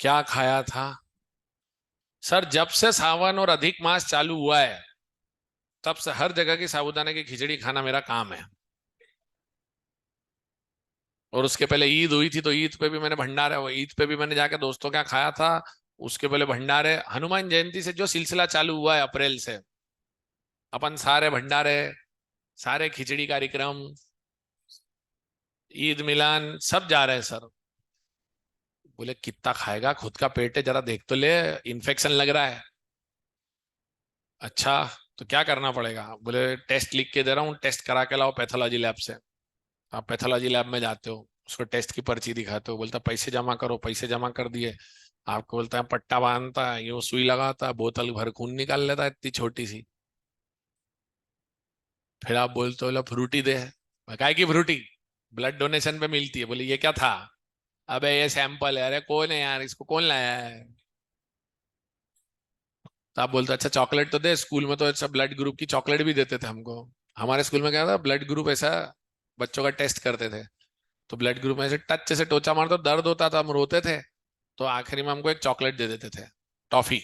क्या खाया था सर, जब से सावन और अधिक मास चालू हुआ है तब से हर जगह की साबूदाने की खिचड़ी खाना मेरा काम है। और उसके पहले ईद हुई थी तो ईद पे भी मैंने भंडारे, वो ईद पे भी मैंने जाके दोस्तों के यहाँ खाया था। उसके पहले भंडारे, हनुमान जयंती से जो सिलसिला चालू हुआ है अप्रैल से, अपन सारे भंडारे, सारे खिचड़ी कार्यक्रम, ईद मिलान सब जा रहे हैं सर। बोले कितना खाएगा, खुद का पेट है, जरा देख तो ले, इन्फेक्शन लग रहा है। अच्छा, तो क्या करना पड़ेगा। बोले टेस्ट लिख के दे रहा हूँ, टेस्ट करा के लाओ पैथोलॉजी लैब से। आप पैथोलॉजी लैब में जाते हो, उसको टेस्ट की पर्ची दिखाते हो, बोलता पैसे जमा करो, पैसे जमा कर दिए। आपको बोलता है पट्टा बांधता है, यूं सुई लगाता है, बोतल भर खून निकाल लेता है इतनी छोटी सी। फिर आप बोलते हो लो फ्रूटी दे। काय की फ्रूटी, ब्लड डोनेशन पे मिलती है। बोले ये क्या था, अबे ये सैंपल है। अरे कौन है यार, इसको कौन लाया है। तो आप बोलते हो, अच्छा चॉकलेट तो दे, स्कूल में तो अच्छा ब्लड ग्रुप की चॉकलेट भी देते थे हमको। हमारे स्कूल में क्या था, ब्लड ग्रुप ऐसा बच्चों का टेस्ट करते थे, तो ब्लड ग्रुप में ऐसे टच से टोचा मारते तो दर्द होता था, हम रोते थे। तो आखिरी में हमको एक चॉकलेट दे देते थे, टॉफी।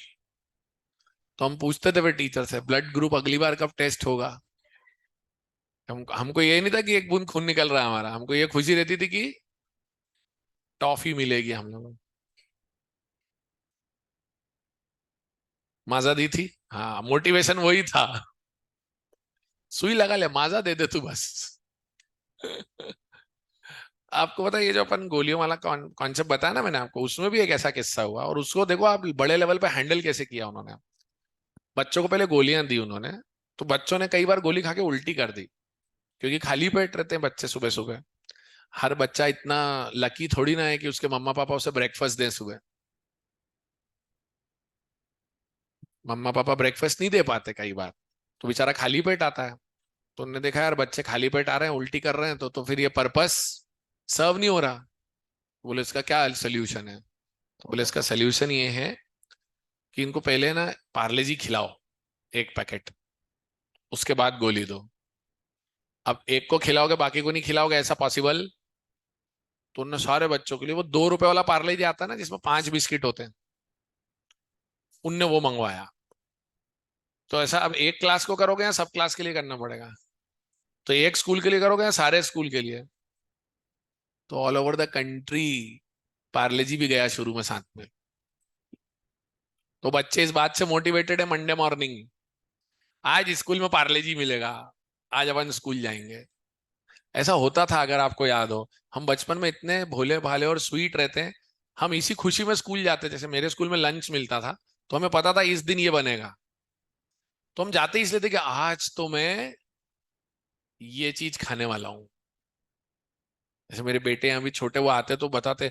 तो हम पूछते थे फिर टीचर से, ब्लड ग्रुप अगली बार कब टेस्ट होगा। हमको ये नहीं था कि एक बूंद खून निकल रहा है हमारा, हमको ये खुशी रहती थी कि टॉफी मिलेगी हम लोगों को। माजा दी थी, हाँ, मोटिवेशन वही था। सुई लगा ले, माजा दे दे तू बस। आपको पता है ये जो अपन गोलियों वाला कॉन्सेप्ट बताया ना मैंने आपको, उसमें भी एक ऐसा किस्सा हुआ, और उसको देखो आप बड़े लेवल पे हैंडल कैसे किया उन्होंने। बच्चों को पहले गोलियां दी उन्होंने, तो बच्चों ने कई बार गोली खा के उल्टी कर दी, क्योंकि खाली पेट रहते हैं बच्चे सुबह सुबह। हर बच्चा इतना लकी थोड़ी ना है कि उसके मम्मा पापा उसे ब्रेकफास्ट दें सुबह। मम्मा पापा ब्रेकफास्ट नहीं दे पाते कई बार, तो बेचारा खाली पेट आता है। तो उन्होंने देखा यार बच्चे खाली पेट आ रहे हैं, उल्टी कर रहे हैं, तो फिर ये पर्पस सर्व नहीं हो रहा। बोले इसका क्या सोल्यूशन है। तो बोले इसका सोल्यूशन ये है कि इनको पहले ना पार्ले जी खिलाओ, एक पैकेट, उसके बाद गोली दो। अब एक को खिलाओगे बाकी को नहीं खिलाओगे, ऐसा पॉसिबल। तो उन्होंने सारे बच्चों के लिए वो 2 रुपए वाला पार्ले जी आता है ना जिसमें 5 बिस्किट होते हैं, उनने वो मंगवाया। तो ऐसा अब एक क्लास को करोगे या सब क्लास के लिए करना पड़ेगा। तो एक स्कूल के लिए करोगे या सारे स्कूल के लिए। तो all over the country Parle G भी गया शुरू में साथ में। तो बच्चे इस बात से मोटिवेटेड है, मंडे मॉर्निंग आज स्कूल में पार्ले जी मिलेगा, आज अपन स्कूल जाएंगे। ऐसा होता था, अगर आपको याद हो। हम बचपन में इतने भोले भाले और स्वीट रहते हैं, हम इसी खुशी में स्कूल जाते। जैसे मेरे स्कूल में लंच मिलता था, तो हमें पता था इस दिन ये बनेगा, तो हम जाते ही इसलिए थे कि आज तो मैं ये चीज खाने वाला हूँ। जैसे मेरे बेटे यहाँ भी छोटे, वो आते तो बताते,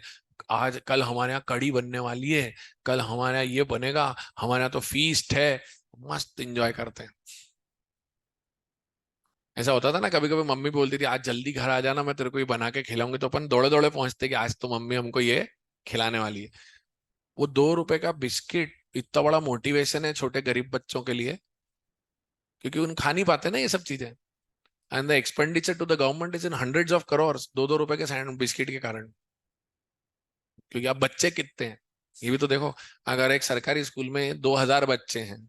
आज कल हमारे यहाँ कढ़ी बनने वाली है, कल हमारे यहाँ ये बनेगा, हमारे यहाँ तो फीस्ट है। मस्त एंजॉय करते हैं। ऐसा होता था ना, कभी कभी मम्मी बोलती थी आज जल्दी घर आ जाना, मैं तेरे को ये बना के खिलाऊंगी, तो अपन दौड़े दौड़े पहुंचते कि आज तो मम्मी हमको ये खिलाने वाली है। वो 2 रुपए का बिस्किट इतना बड़ा मोटिवेशन है छोटे गरीब बच्चों के लिए, क्योंकि उन खा नहीं पाते ना ये सब चीजें। And the expenditure to the government is in hundreds of crore, 2-2 रुपए के सैंड बिस्किट के कारण। क्योंकि अब बच्चे कितने हैं ये भी तो देखो। अगर एक सरकारी स्कूल में 2,000 बच्चे हैं,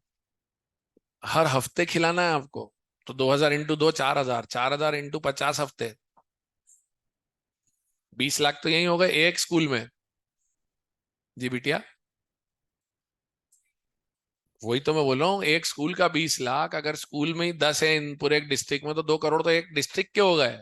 हर हफ्ते खिलाना है आपको, तो 2,000 × 2 4,000, 4,000 × 50 हफ्ते, 20 लाख तो यही हो गए एक स्कूल में। जी बिटिया, वही तो मैं बोल रहा हूँ, एक स्कूल का 20 लाख, अगर स्कूल में ही 10 है इन पूरे एक डिस्ट्रिक्ट में, तो 2 करोड़ तो एक डिस्ट्रिक्ट के हो गए।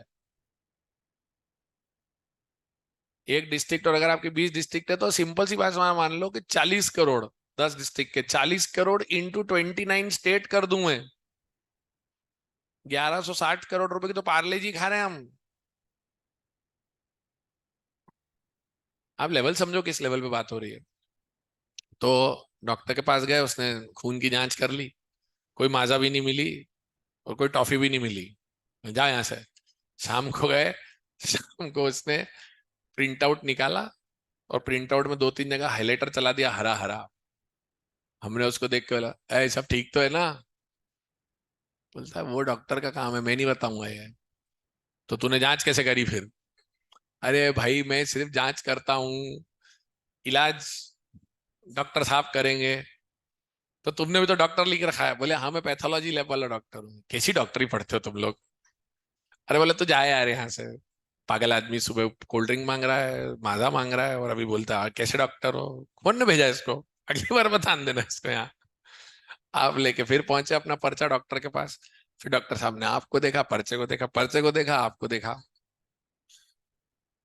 एक डिस्ट्रिक्ट, और अगर आपकी 20 डिस्ट्रिक्ट है तो सिंपल सी बात मान लो कि 40 करोड़, 10 डिस्ट्रिक्ट के 40 करोड़ इंटू 29 स्टेट कर दूं मैं, 1,160 करोड़ रुपए की तो पार्ले जी खा रहे हैं हम। आप लेवल समझो किस लेवल पे बात हो रही है। तो डॉक्टर के पास गए, उसने खून की जांच कर ली, कोई माजा भी नहीं मिली और कोई टॉफी भी नहीं मिली। जा यहाँ से। शाम को गए, शाम को उसने प्रिंट आउट निकाला, और प्रिंट आउट में 2-3 जगह हाईलाइटर चला दिया हरा हरा। हमने उसको देख के बोला, ए सब ठीक तो है ना। बोलता है वो डॉक्टर का काम है, मैं नहीं बताऊंगा ये। तो तूने जांच कैसे करी फिर। अरे भाई मैं सिर्फ जांच करता हूँ, इलाज डॉक्टर साहब करेंगे। तो तुमने भी तो डॉक्टर लिख रखा है। बोले हाँ मैं पैथोलॉजी लैब वाला डॉक्टर हूँ। कैसी डॉक्टरी पढ़ते हो तुम लोग। अरे बोले तू जाए यार यहाँ से, पागल आदमी सुबह कोल्ड ड्रिंक मांग रहा है, माजा मांग रहा है, और अभी बोलता है कैसे डॉक्टर हो। कौन ने भेजा इसको, अगली बार बता देना इसको यहाँ। आप लेके फिर पहुंचे अपना पर्चा डॉक्टर के पास। फिर डॉक्टर साहब ने आपको देखा, पर्चे को देखा, पर्चे को देखा, आपको देखा।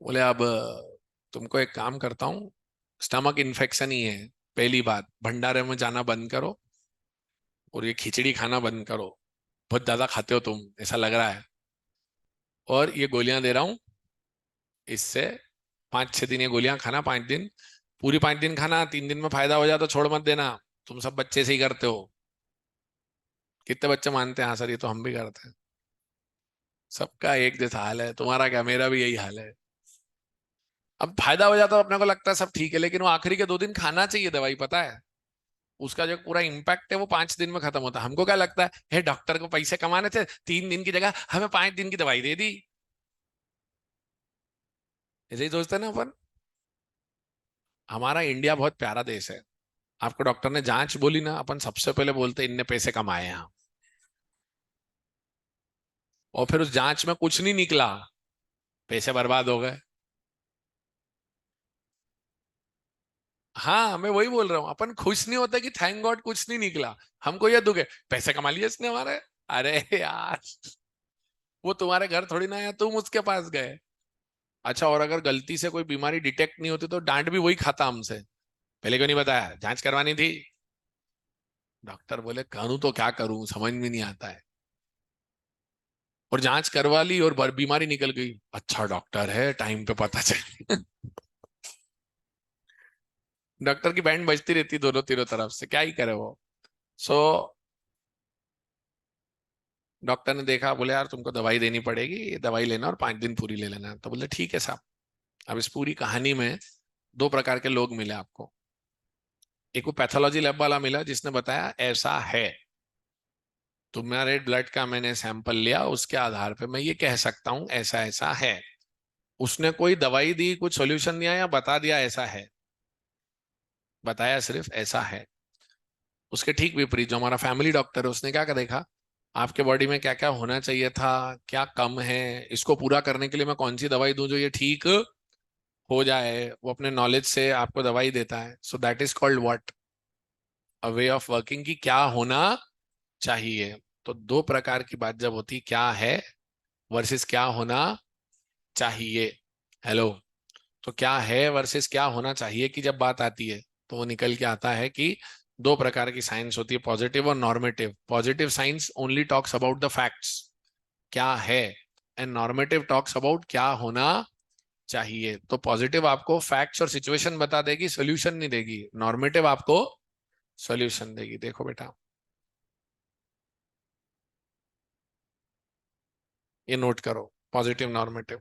बोले अब तुमको एक काम करता हूँ, स्टमक इन्फेक्शन ही है। पहली बात, भंडारे में जाना बंद करो, और ये खिचड़ी खाना बंद करो, बहुत ज्यादा खाते हो तुम ऐसा लग रहा है। और ये गोलियां दे रहा हूँ, इससे 5-6 दिन ये गोलियां खाना, 5 दिन, पूरी 5 दिन खाना, 3 दिन में फायदा हो जाए तो छोड़ मत देना। तुम सब बच्चे से ही करते हो। कितने बच्चे मानते हैं हाँ सर ये तो हम भी करते हैं। सबका एक जैसा हाल है, तुम्हारा क्या, मेरा भी यही हाल है। अब फायदा हो जाता है तो अपने को लगता है सब ठीक है, लेकिन वो आखिरी के 2 दिन खाना चाहिए दवाई, पता है। उसका जो पूरा इंपैक्ट है वो 5 दिन में खत्म होता है। हमको क्या लगता है, हे डॉक्टर को पैसे कमाने थे, 3 दिन की जगह हमें 5 दिन की दवाई दे दी। ऐसे ही सोचते हैं ना अपन। हमारा इंडिया बहुत प्यारा देश है। आपको डॉक्टर ने जांच बोली ना, अपन सबसे पहले बोलते इनने पैसे कमाए यहाँ, और फिर उस जांच में कुछ नहीं निकला, पैसे बर्बाद हो गए। हाँ, मैं वही बोल रहा हूँ, अपन खुश नहीं होते कि थैंक गॉड कुछ नहीं निकला, हमको ये दुख है पैसे कमा लिए इसने हमारे। अरे यार, वो तुम्हारे घर थोड़ी ना आया, तुम उसके पास गए। अच्छा, और अगर गलती से कोई बीमारी डिटेक्ट नहीं होती तो डांट भी वही खाता हमसे, पहले क्यों नहीं बताया, जांच करवानी थी। डॉक्टर बोले करूं तो क्या करूं, समझ में नहीं आता है। और जांच करवा ली और बीमारी निकल गई, अच्छा डॉक्टर है, टाइम पे पता चल। डॉक्टर की बैंड बजती रहती दोनों तीनों तरफ से, क्या ही करे वो। सो डॉक्टर ने देखा, बोले यार तुमको दवाई देनी पड़ेगी, ये दवाई लेना और 5 दिन पूरी ले लेना। तो बोले ठीक है साहब। अब इस पूरी कहानी में दो प्रकार के लोग मिले आपको। एक वो पैथोलॉजी लैब वाला मिला जिसने बताया ऐसा है, तुम्हारे ब्लड का मैंने सैंपल लिया, उसके आधार पे मैं ये कह सकता हूं ऐसा ऐसा है। उसने कोई दवाई दी, कुछ सॉल्यूशन दिया, या बता दिया ऐसा है, बताया सिर्फ ऐसा है। उसके ठीक विपरीत जो हमारा फैमिली डॉक्टर है, उसने क्या क्या देखा, आपके बॉडी में क्या क्या होना चाहिए था, क्या कम है, इसको पूरा करने के लिए मैं कौन सी दवाई दूं जो ये ठीक हो जाए, वो अपने नॉलेज से आपको दवाई देता है। सो that is called what, a way of working, की क्या होना चाहिए। तो दो प्रकार की बात जब होती, क्या है वर्सेस क्या होना चाहिए। हेलो। तो क्या है वर्सेस क्या होना चाहिए की जब बात आती है, तो वो निकल के आता है कि दो प्रकार की साइंस होती है, पॉजिटिव और normative. Positive science only talks about the facts, क्या है, एंड नॉर्मेटिव टॉक्स अबाउट क्या होना चाहिए। तो पॉजिटिव आपको फैक्ट्स और सिचुएशन बता देगी, सोल्यूशन नहीं देगी। नॉर्मेटिव आपको सोल्यूशन देगी। देखो बेटा, ये नोट करो, पॉजिटिव नॉर्मेटिव।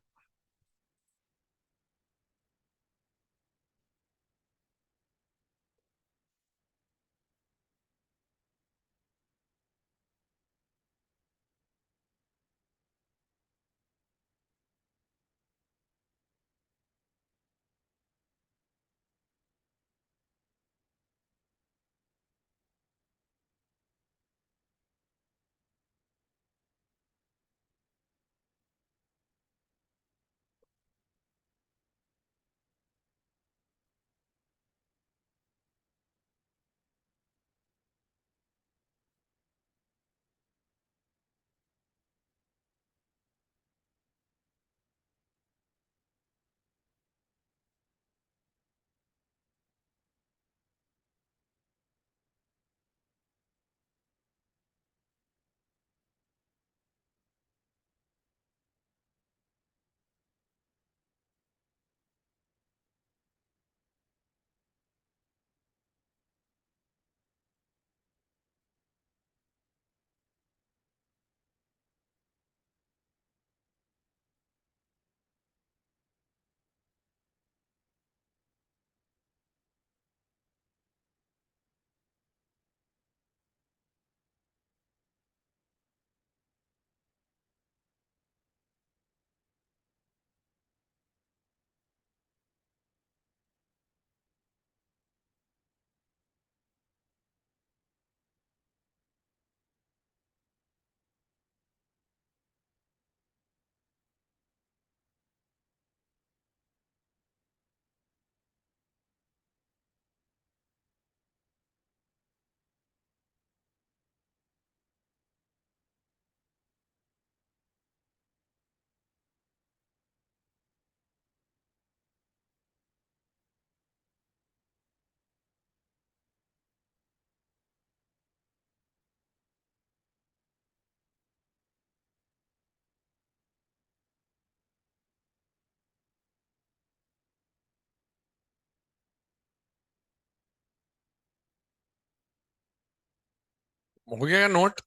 हो गया नोट,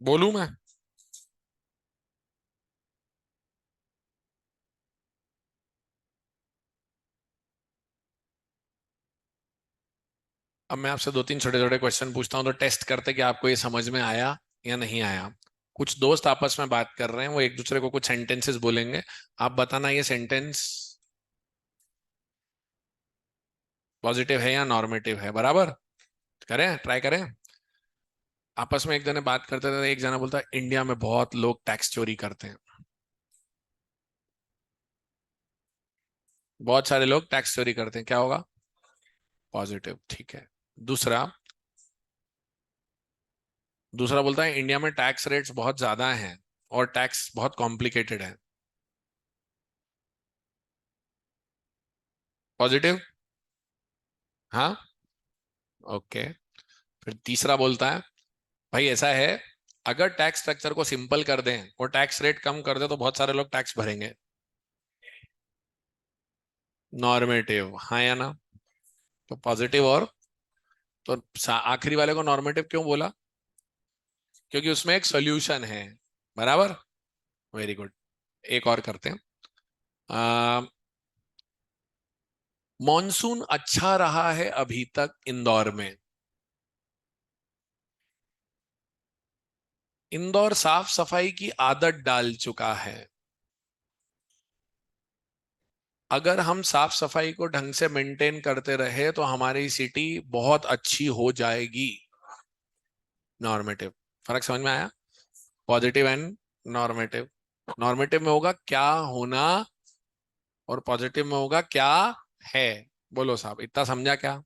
बोलूं मैं? अब मैं आपसे दो तीन छोटे छोटे क्वेश्चन पूछता हूँ, तो टेस्ट करते कि आपको ये समझ में आया या नहीं आया। कुछ दोस्त आपस में बात कर रहे हैं, वो एक दूसरे को कुछ सेंटेंसेस बोलेंगे, आप बताना ये सेंटेंस पॉजिटिव है या नॉर्मेटिव है, बराबर। करें, ट्राई करें। आपस में एक जने बात करते थे, एक जना बोलता है इंडिया में बहुत लोग टैक्स चोरी करते हैं, बहुत सारे लोग टैक्स चोरी करते हैं, क्या होगा? पॉजिटिव, ठीक है। दूसरा, दूसरा बोलता है इंडिया में टैक्स रेट्स बहुत ज्यादा हैं और टैक्स बहुत कॉम्प्लिकेटेड है, पॉजिटिव। हाँ, ओके। फिर तीसरा बोलता है भाई ऐसा है, अगर टैक्स स्ट्रक्चर को सिंपल कर दें और टैक्स रेट कम कर दें तो बहुत सारे लोग टैक्स भरेंगे, नॉर्मेटिव, हाँ या ना? तो पॉजिटिव और, तो आखिरी वाले को नॉर्मेटिव क्यों बोला? क्योंकि उसमें एक सोल्यूशन है, बराबर। Very good. एक और करते हैं। मॉनसून अच्छा रहा है अभी तक इंदौर में। इंदौर साफ सफाई की आदत डाल चुका है। अगर हम साफ सफाई को ढंग से मेंटेन करते रहे तो हमारी सिटी बहुत अच्छी हो जाएगी, नॉर्मेटिव। फर्क समझ में आया? Positive and normative. नॉर्मेटिव में होगा क्या होना और पॉजिटिव में होगा क्या है। बोलो साहब, इतना समझा क्या?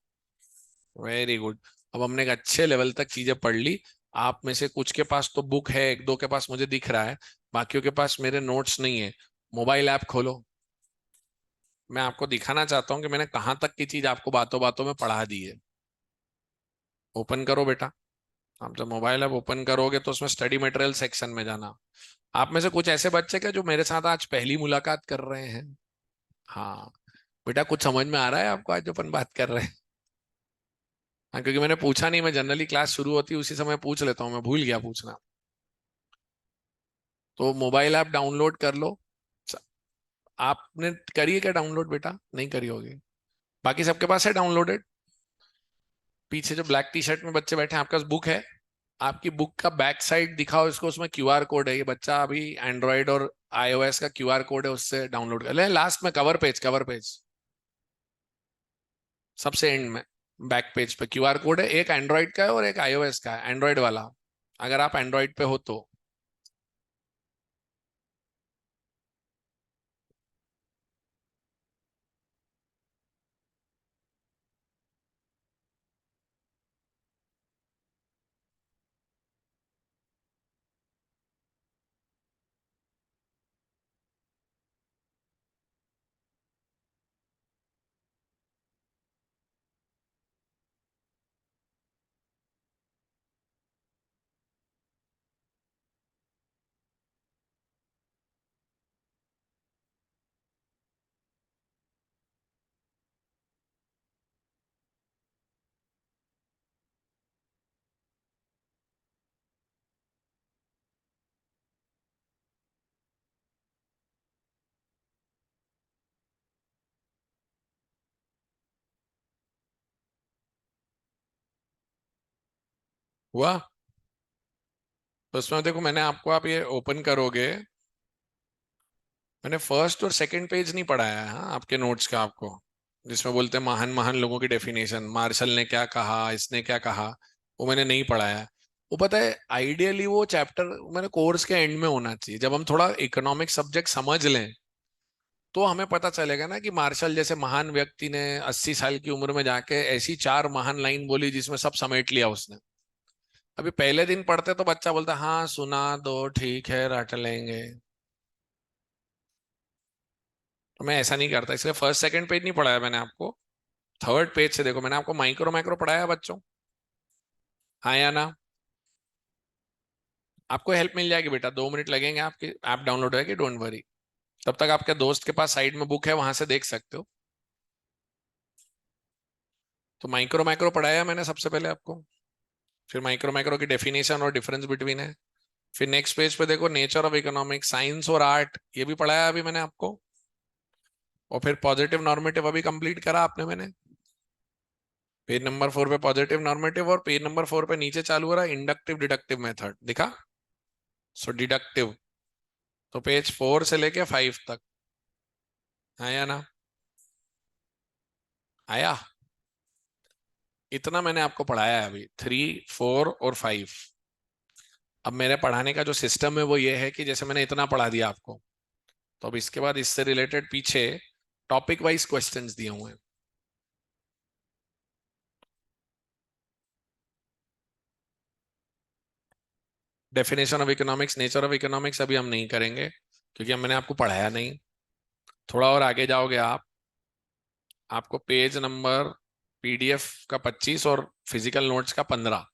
Very good. अब हमने एक अच्छे लेवल तक चीजें पढ़ ली। आप में से कुछ के पास तो बुक है, एक दो के पास मुझे दिख रहा है, बाकियों के पास मेरे नोट्स नहीं है। मोबाइल ऐप खोलो, मैं आपको दिखाना चाहता हूँ कि मैंने कहाँ तक की चीज आपको बातों बातों में पढ़ा दी है। ओपन करो बेटा। आप जब मोबाइल ऐप ओपन करोगे तो उसमें स्टडी मटेरियल सेक्शन में जाना। आप में से कुछ ऐसे बच्चे क्या जो मेरे साथ आज पहली मुलाकात कर रहे हैं? हाँ बेटा, कुछ समझ में आ रहा है आपको आज जो अपन बात कर रहे हैं? हाँ, क्योंकि मैंने पूछा नहीं, मैं जनरली क्लास शुरू होती है उसी समय पूछ लेता हूँ, मैं भूल गया पूछना। तो मोबाइल ऐप डाउनलोड कर लो। स- आपने करी है क्या डाउनलोड बेटा? नहीं करी होगी। बाकी सबके पास है डाउनलोडेड? पीछे जो ब्लैक टी शर्ट में बच्चे बैठे हैं, आपके पास बुक है? आपकी बुक का बैक साइड दिखाओ इसको, उसमें क्यूआर कोड है। ये बच्चा अभी एंड्रॉइड और आईओएस का क्यूआर कोड है, उससे डाउनलोड कर ले। लास्ट में कवर पेज, कवर पेज सबसे एंड में, बैक पेज पे क्यूआर कोड है। एक एंड्रॉइड का है और एक आईओएस का है, एंड्रॉइड वाला, अगर आप एंड्रॉइड पे हो तो। हुआ? तो उसमें देखो, मैंने आपको, आप ये ओपन करोगे, मैंने फर्स्ट और सेकंड पेज नहीं पढ़ाया है हाँ, आपके नोट्स का आपको, जिसमें बोलते हैं महान महान लोगों की डेफिनेशन, मार्शल ने क्या कहा, इसने क्या कहा, वो मैंने नहीं पढ़ाया है। वो पता है, आइडियली वो चैप्टर मैंने कोर्स के एंड में होना चाहिए, जब हम थोड़ा इकोनॉमिक सब्जेक्ट समझ लें तो हमें पता चलेगा ना कि मार्शल जैसे महान व्यक्ति ने 80 साल की उम्र में जाके ऐसी चार महान लाइन बोली जिसमें सब समेट लिया उसने। अभी पहले दिन पढ़ते तो बच्चा बोलता हाँ सुना दो, ठीक है रट लेंगे। तो मैं ऐसा नहीं करता, इसलिए फर्स्ट सेकंड पेज नहीं पढ़ाया मैंने आपको। थर्ड पेज से देखो, मैंने आपको माइक्रो माइक्रो पढ़ाया है बच्चों, हाँ या ना? आपको हेल्प मिल जाएगी बेटा, 2 मिनट लगेंगे, आपकी ऐप डाउनलोड होगी, डोंट वरी। तब तक आपके दोस्त के पास साइड में बुक है, वहां से देख सकते हो। तो माइक्रो माइक्रो पढ़ाया मैंने सबसे पहले आपको, फिर माइक्रो माइक्रो की डेफिनेशन और डिफरेंस बिटवीन है। फिर नेक्स्ट पेज पे देखो, नेचर ऑफ इकोनॉमिक्स, साइंस और आर्ट, ये भी पढ़ाया अभी मैंने आपको। और फिर पॉजिटिव नॉर्मेटिव अभी कंप्लीट करा आपने मैंने। पेज नंबर 4 पे पॉजिटिव नॉर्मेटिव, और पेज नंबर 4 पे नीचे चालू हो रहा है इंडक्टिव डिडक्टिव मेथड, दिखा? सो डिडक्टिव, तो पेज 4 से लेके 5 तक, है या ना? आया? इतना मैंने आपको पढ़ाया है अभी, 3, 4 और 5। अब मेरे पढ़ाने का जो सिस्टम है वो ये है कि जैसे मैंने इतना पढ़ा दिया आपको, तो अब इसके बाद इससे रिलेटेड पीछे टॉपिक वाइज क्वेश्चंस दिए हुए हैं। Definition of economics, nature of economics अभी हम नहीं करेंगे, क्योंकि अब मैंने आपको पढ़ाया नहीं। थोड़ा और आगे जाओगे आप, आपको पेज नंबर पीडीएफ का 25 और फिजिकल नोट्स का 15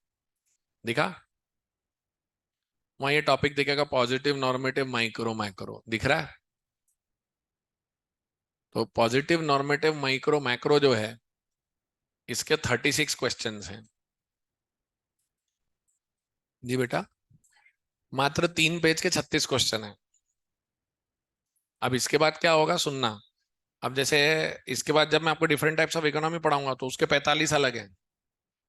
दिखा। वहां ये टॉपिक दिखेगा, पॉजिटिव, नॉर्मेटिव, माइक्रो, मैक्रो दिख रहा है। तो पॉजिटिव, नॉर्मेटिव, माइक्रो, मैक्रो जो है, इसके 36 क्वेश्चंस हैं। जी बेटा, मात्र 3 पेज के 36 क्वेश्चन है। अब इसके बाद क्या होगा सुनना। अब जैसे इसके बाद जब मैं आपको डिफरेंट टाइप्स ऑफ इकोनॉमी पढ़ाऊंगा तो उसके 45 अलग हैं।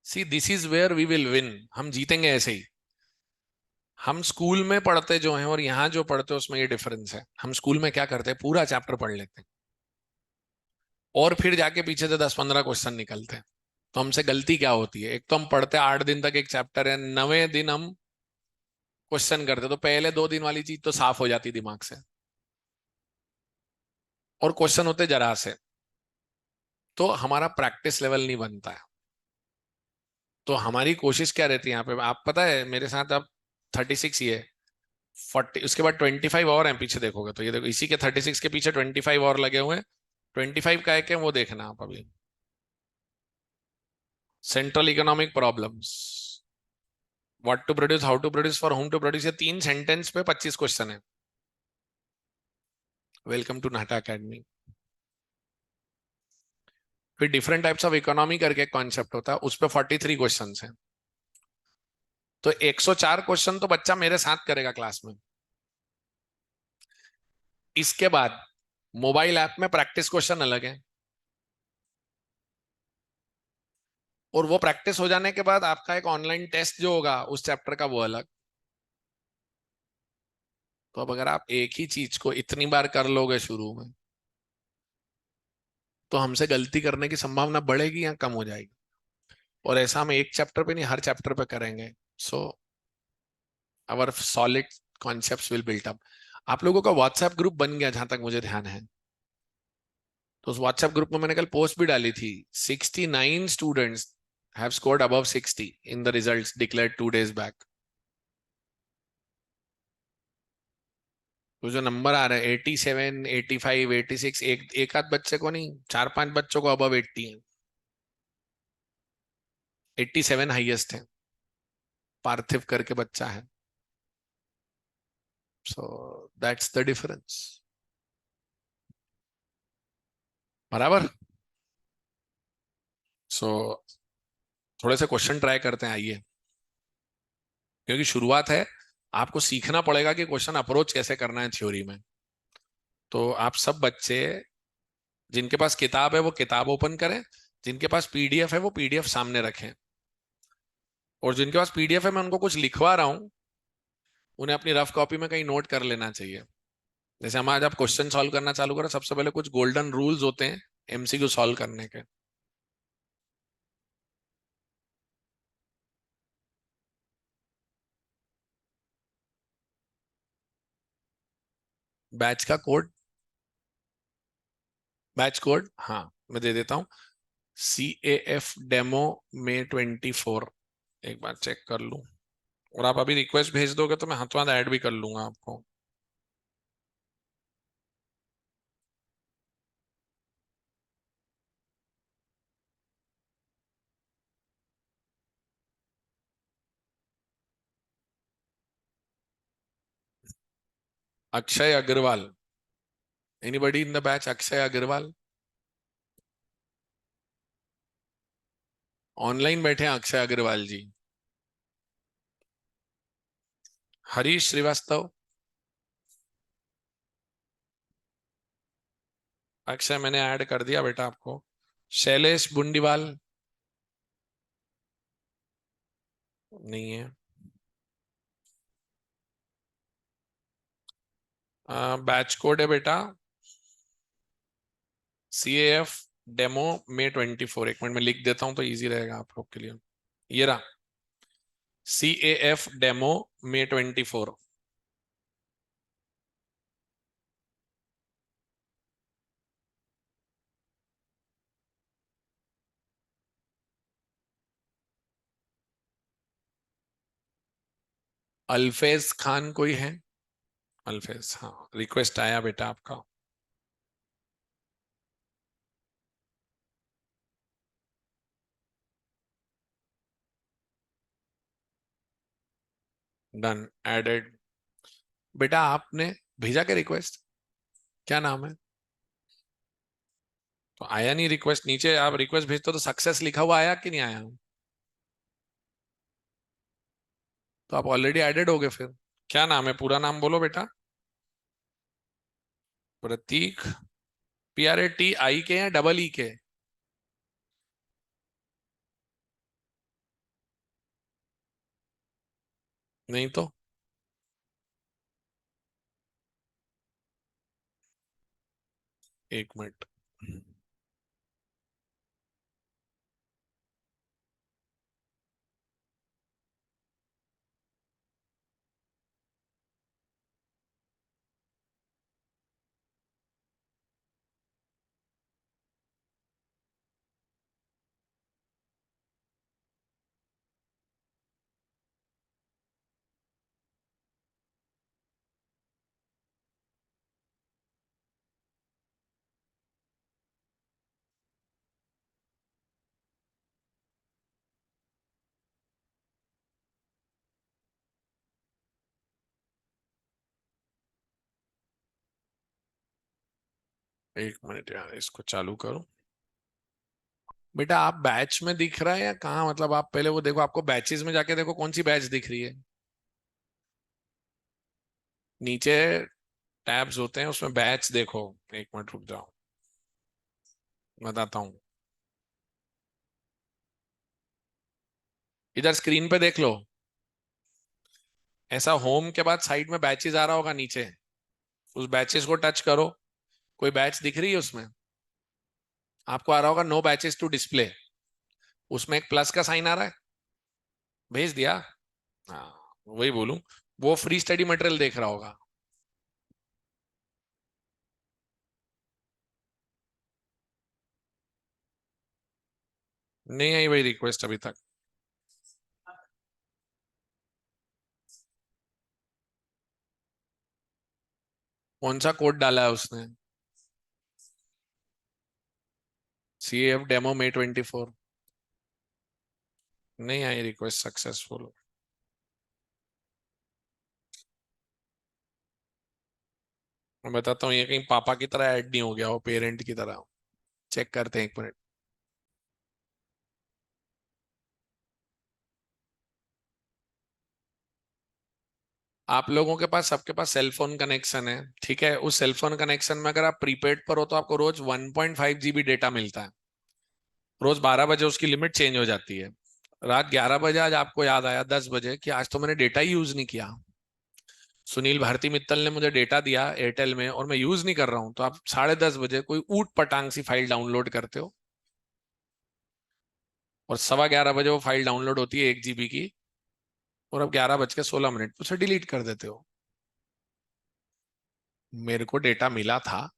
See this is where we will win, हम जीतेंगे ऐसे ही। हम स्कूल में पढ़ते जो हैं और यहाँ जो पढ़ते हैं उसमें ये डिफरेंस है। हम स्कूल में क्या करते हैं, पूरा चैप्टर पढ़ लेते हैं और फिर जाके पीछे से 10-15 क्वेश्चन निकलते हैं। तो हमसे गलती क्या होती है, एक तो हम पढ़ते 8 दिन तक एक चैप्टर है, 9वें दिन हम क्वेश्चन करते, तो पहले 2 दिन वाली चीज तो साफ हो जाती दिमाग से, और क्वेश्चन होते जरा से, तो हमारा प्रैक्टिस लेवल नहीं बनता है। तो हमारी कोशिश क्या रहती है यहाँ पे, आप पता है मेरे साथ अब 36 ही है, 40 उसके बाद 25 और हैं पीछे देखोगे तो, ये देखो इसी के 36 के पीछे 25 और लगे हुए हैं। 25 का है क्या वो देखना आप अभी। Central economic problems, what to produce, how to produce, for whom to produce, ये 3 सेंटेंस पे 25 क्वेश्चन है। Welcome to Nata academy. फिर डिफरेंट टाइप्स ऑफ इकोनॉमी करके एक कॉन्सेप्ट होता है, उस पर 43 क्वेश्चन हैं। तो 104 क्वेश्चन तो बच्चा मेरे साथ करेगा क्लास में। इसके बाद मोबाइल ऐप में प्रैक्टिस क्वेश्चन अलग है, और वो प्रैक्टिस हो जाने के बाद आपका एक ऑनलाइन टेस्ट जो होगा उस चैप्टर का वो अलग। तो अब अगर आप एक ही चीज को इतनी बार कर लोगे शुरू में, तो हमसे गलती करने की संभावना बढ़ेगी या कम हो जाएगी। और ऐसा हम एक चैप्टर पे नहीं, हर चैप्टर पे करेंगे। So our solid concepts will built up. आप लोगों का व्हाट्सएप ग्रुप बन गया जहां तक मुझे ध्यान है। तो उस व्हाट्सएप ग्रुप में मैंने कल पोस्ट भी डाली थी, 69 students have scored above 60 in the results declared 2 days back. तो जो नंबर आ रहा है 87, 85, 86, एक आध बच्चे को नहीं, 4-5 बच्चों को अबव 80 है। 87 हाईएस्ट है, पार्थिव करके बच्चा है। So that's the difference. बराबर। सो थोड़े से क्वेश्चन ट्राई करते हैं, आइए। क्योंकि शुरुआत है, आपको सीखना पड़ेगा कि क्वेश्चन अप्रोच कैसे करना है थ्योरी में। तो आप सब बच्चे जिनके पास किताब है वो किताब ओपन करें, जिनके पास पीडीएफ है वो पीडीएफ सामने रखें, और जिनके पास पीडीएफ है मैं उनको कुछ लिखवा रहा हूँ, उन्हें अपनी रफ कॉपी में कहीं नोट कर लेना चाहिए। जैसे हम आज आप क्वेश्चन सॉल्व करना चालू करें, सबसे पहले कुछ गोल्डन रूल्स होते हैं एमसीक्यू सॉल्व करने के। बैच का कोड, बैच कोड हाँ मैं दे देता हूँ, CAF डेमो में 24। एक बार चेक कर लूँ, और आप अभी रिक्वेस्ट भेज दोगे तो मैं हाथों हाथ ऐड भी कर लूंगा आपको। Akshay Agarwal, anybody in the batch Akshay Agarwal? Online बैठे हैं अक्षय अग्रवाल जी। हरीश श्रीवास्तव, अक्षय मैंने ऐड कर दिया बेटा आपको। शैलेश बुंडीवाल, नहीं है। बैच कोड है बेटा CAF डेमो May 24, एक मिनट में लिख देता हूं तो इजी रहेगा आप लोग के लिए। ये रहा, CAF demo May 24। Alfez Khan कोई है? अल्फेज, हाँ, रिक्वेस्ट आया बेटा आपका। Done, added. बेटा आपने भेजा क्या रिक्वेस्ट? क्या नाम है? तो आया नहीं रिक्वेस्ट, नीचे आप रिक्वेस्ट भेजते हो तो सक्सेस लिखा हुआ आया कि नहीं आया? तो आप ऑलरेडी एडेड हो गए फिर। क्या नाम है, पूरा नाम बोलो बेटा। प्रतीक, PRATI के या डबल ई के? नहीं तो। एक मिनट। एक मिनट यार, इसको चालू करो। बेटा आप बैच में दिख रहा है या कहाँ, मतलब आप पहले वो देखो, आपको बैचेस में जाके देखो कौन सी बैच दिख रही है। नीचे टैब्स होते हैं, उसमें बैच देखो। एक मिनट रुक जाओ, बताता हूँ। इधर स्क्रीन पे देख लो। ऐसा होम के बाद साइड में बैचेस आ रहा होगा नीचे, उस बैचेस को टच करो। कोई बैच दिख रही है उसमें? आपको आ रहा होगा नो बैचेस टू डिस्प्ले, उसमें एक प्लस का साइन आ रहा है। भेज दिया। हाँ, वही बोलूं, वो फ्री स्टडी मटेरियल देख रहा होगा। नहीं आई भाई रिक्वेस्ट अभी तक। कौन सा कोड डाला है उसने? CAF demo May 24। नहीं आई रिक्वेस्ट सक्सेसफुल। मैं बताता हूँ, ये कहीं पापा की तरह ऐड नहीं हो गया हो, पेरेंट की तरह। चेक करते हैं, एक मिनट। आप लोगों के पास, सबके पास सेल फोन कनेक्शन है, ठीक है? उस सेल फोन कनेक्शन में अगर आप प्रीपेड पर हो तो आपको रोज 1.5 GB डेटा मिलता है। रोज 12 बजे उसकी लिमिट चेंज हो जाती है। रात 11 बजे आज आपको याद आया, 10 बजे, कि आज तो मैंने डेटा ही यूज नहीं किया। सुनील भारती मित्तल ने मुझे डेटा दिया एयरटेल में और मैं यूज नहीं कर रहा हूं, तो आप 10:30 बजे कोई ऊट पटांग सी फाइल डाउनलोड करते हो, और 11:15 बजे वो फाइल डाउनलोड होती है 1 GB की, और अब 11:16 उसे डिलीट कर देते हो। मेरे को डेटा मिला था,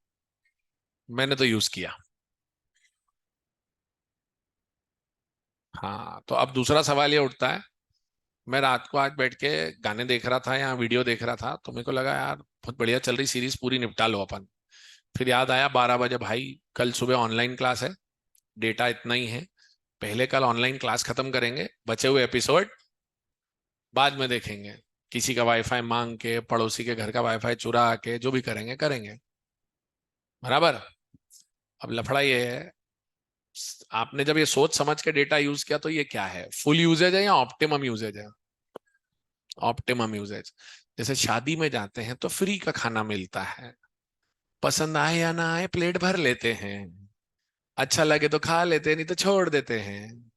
मैंने तो यूज किया। हाँ, तो अब दूसरा सवाल ये उठता है, मैं रात को आज बैठ के गाने देख रहा था या वीडियो देख रहा था, तो मेरे को लगा यार बहुत बढ़िया चल रही सीरीज, पूरी निपटा लो अपन। फिर याद आया 12 बजे, भाई कल सुबह ऑनलाइन क्लास है, डेटा इतना ही है, पहले कल ऑनलाइन क्लास खत्म करेंगे, बचे हुए एपिसोड बाद में देखेंगे। किसी का वाईफाई मांग के, पड़ोसी के घर का वाईफाई चुरा के, जो भी करेंगे करेंगे। बराबर। अब लफड़ा ये है, आपने जब ये सोच समझ के डेटा यूज किया तो ये क्या है, फुल यूजेज है या ऑप्टिमम यूजेज है? Optimum usage. जैसे शादी में जाते हैं तो फ्री का खाना मिलता है, पसंद आए या ना आए प्लेट भर लेते हैं, अच्छा लगे तो खा लेते हैं, नहीं तो छोड़ देते हैं।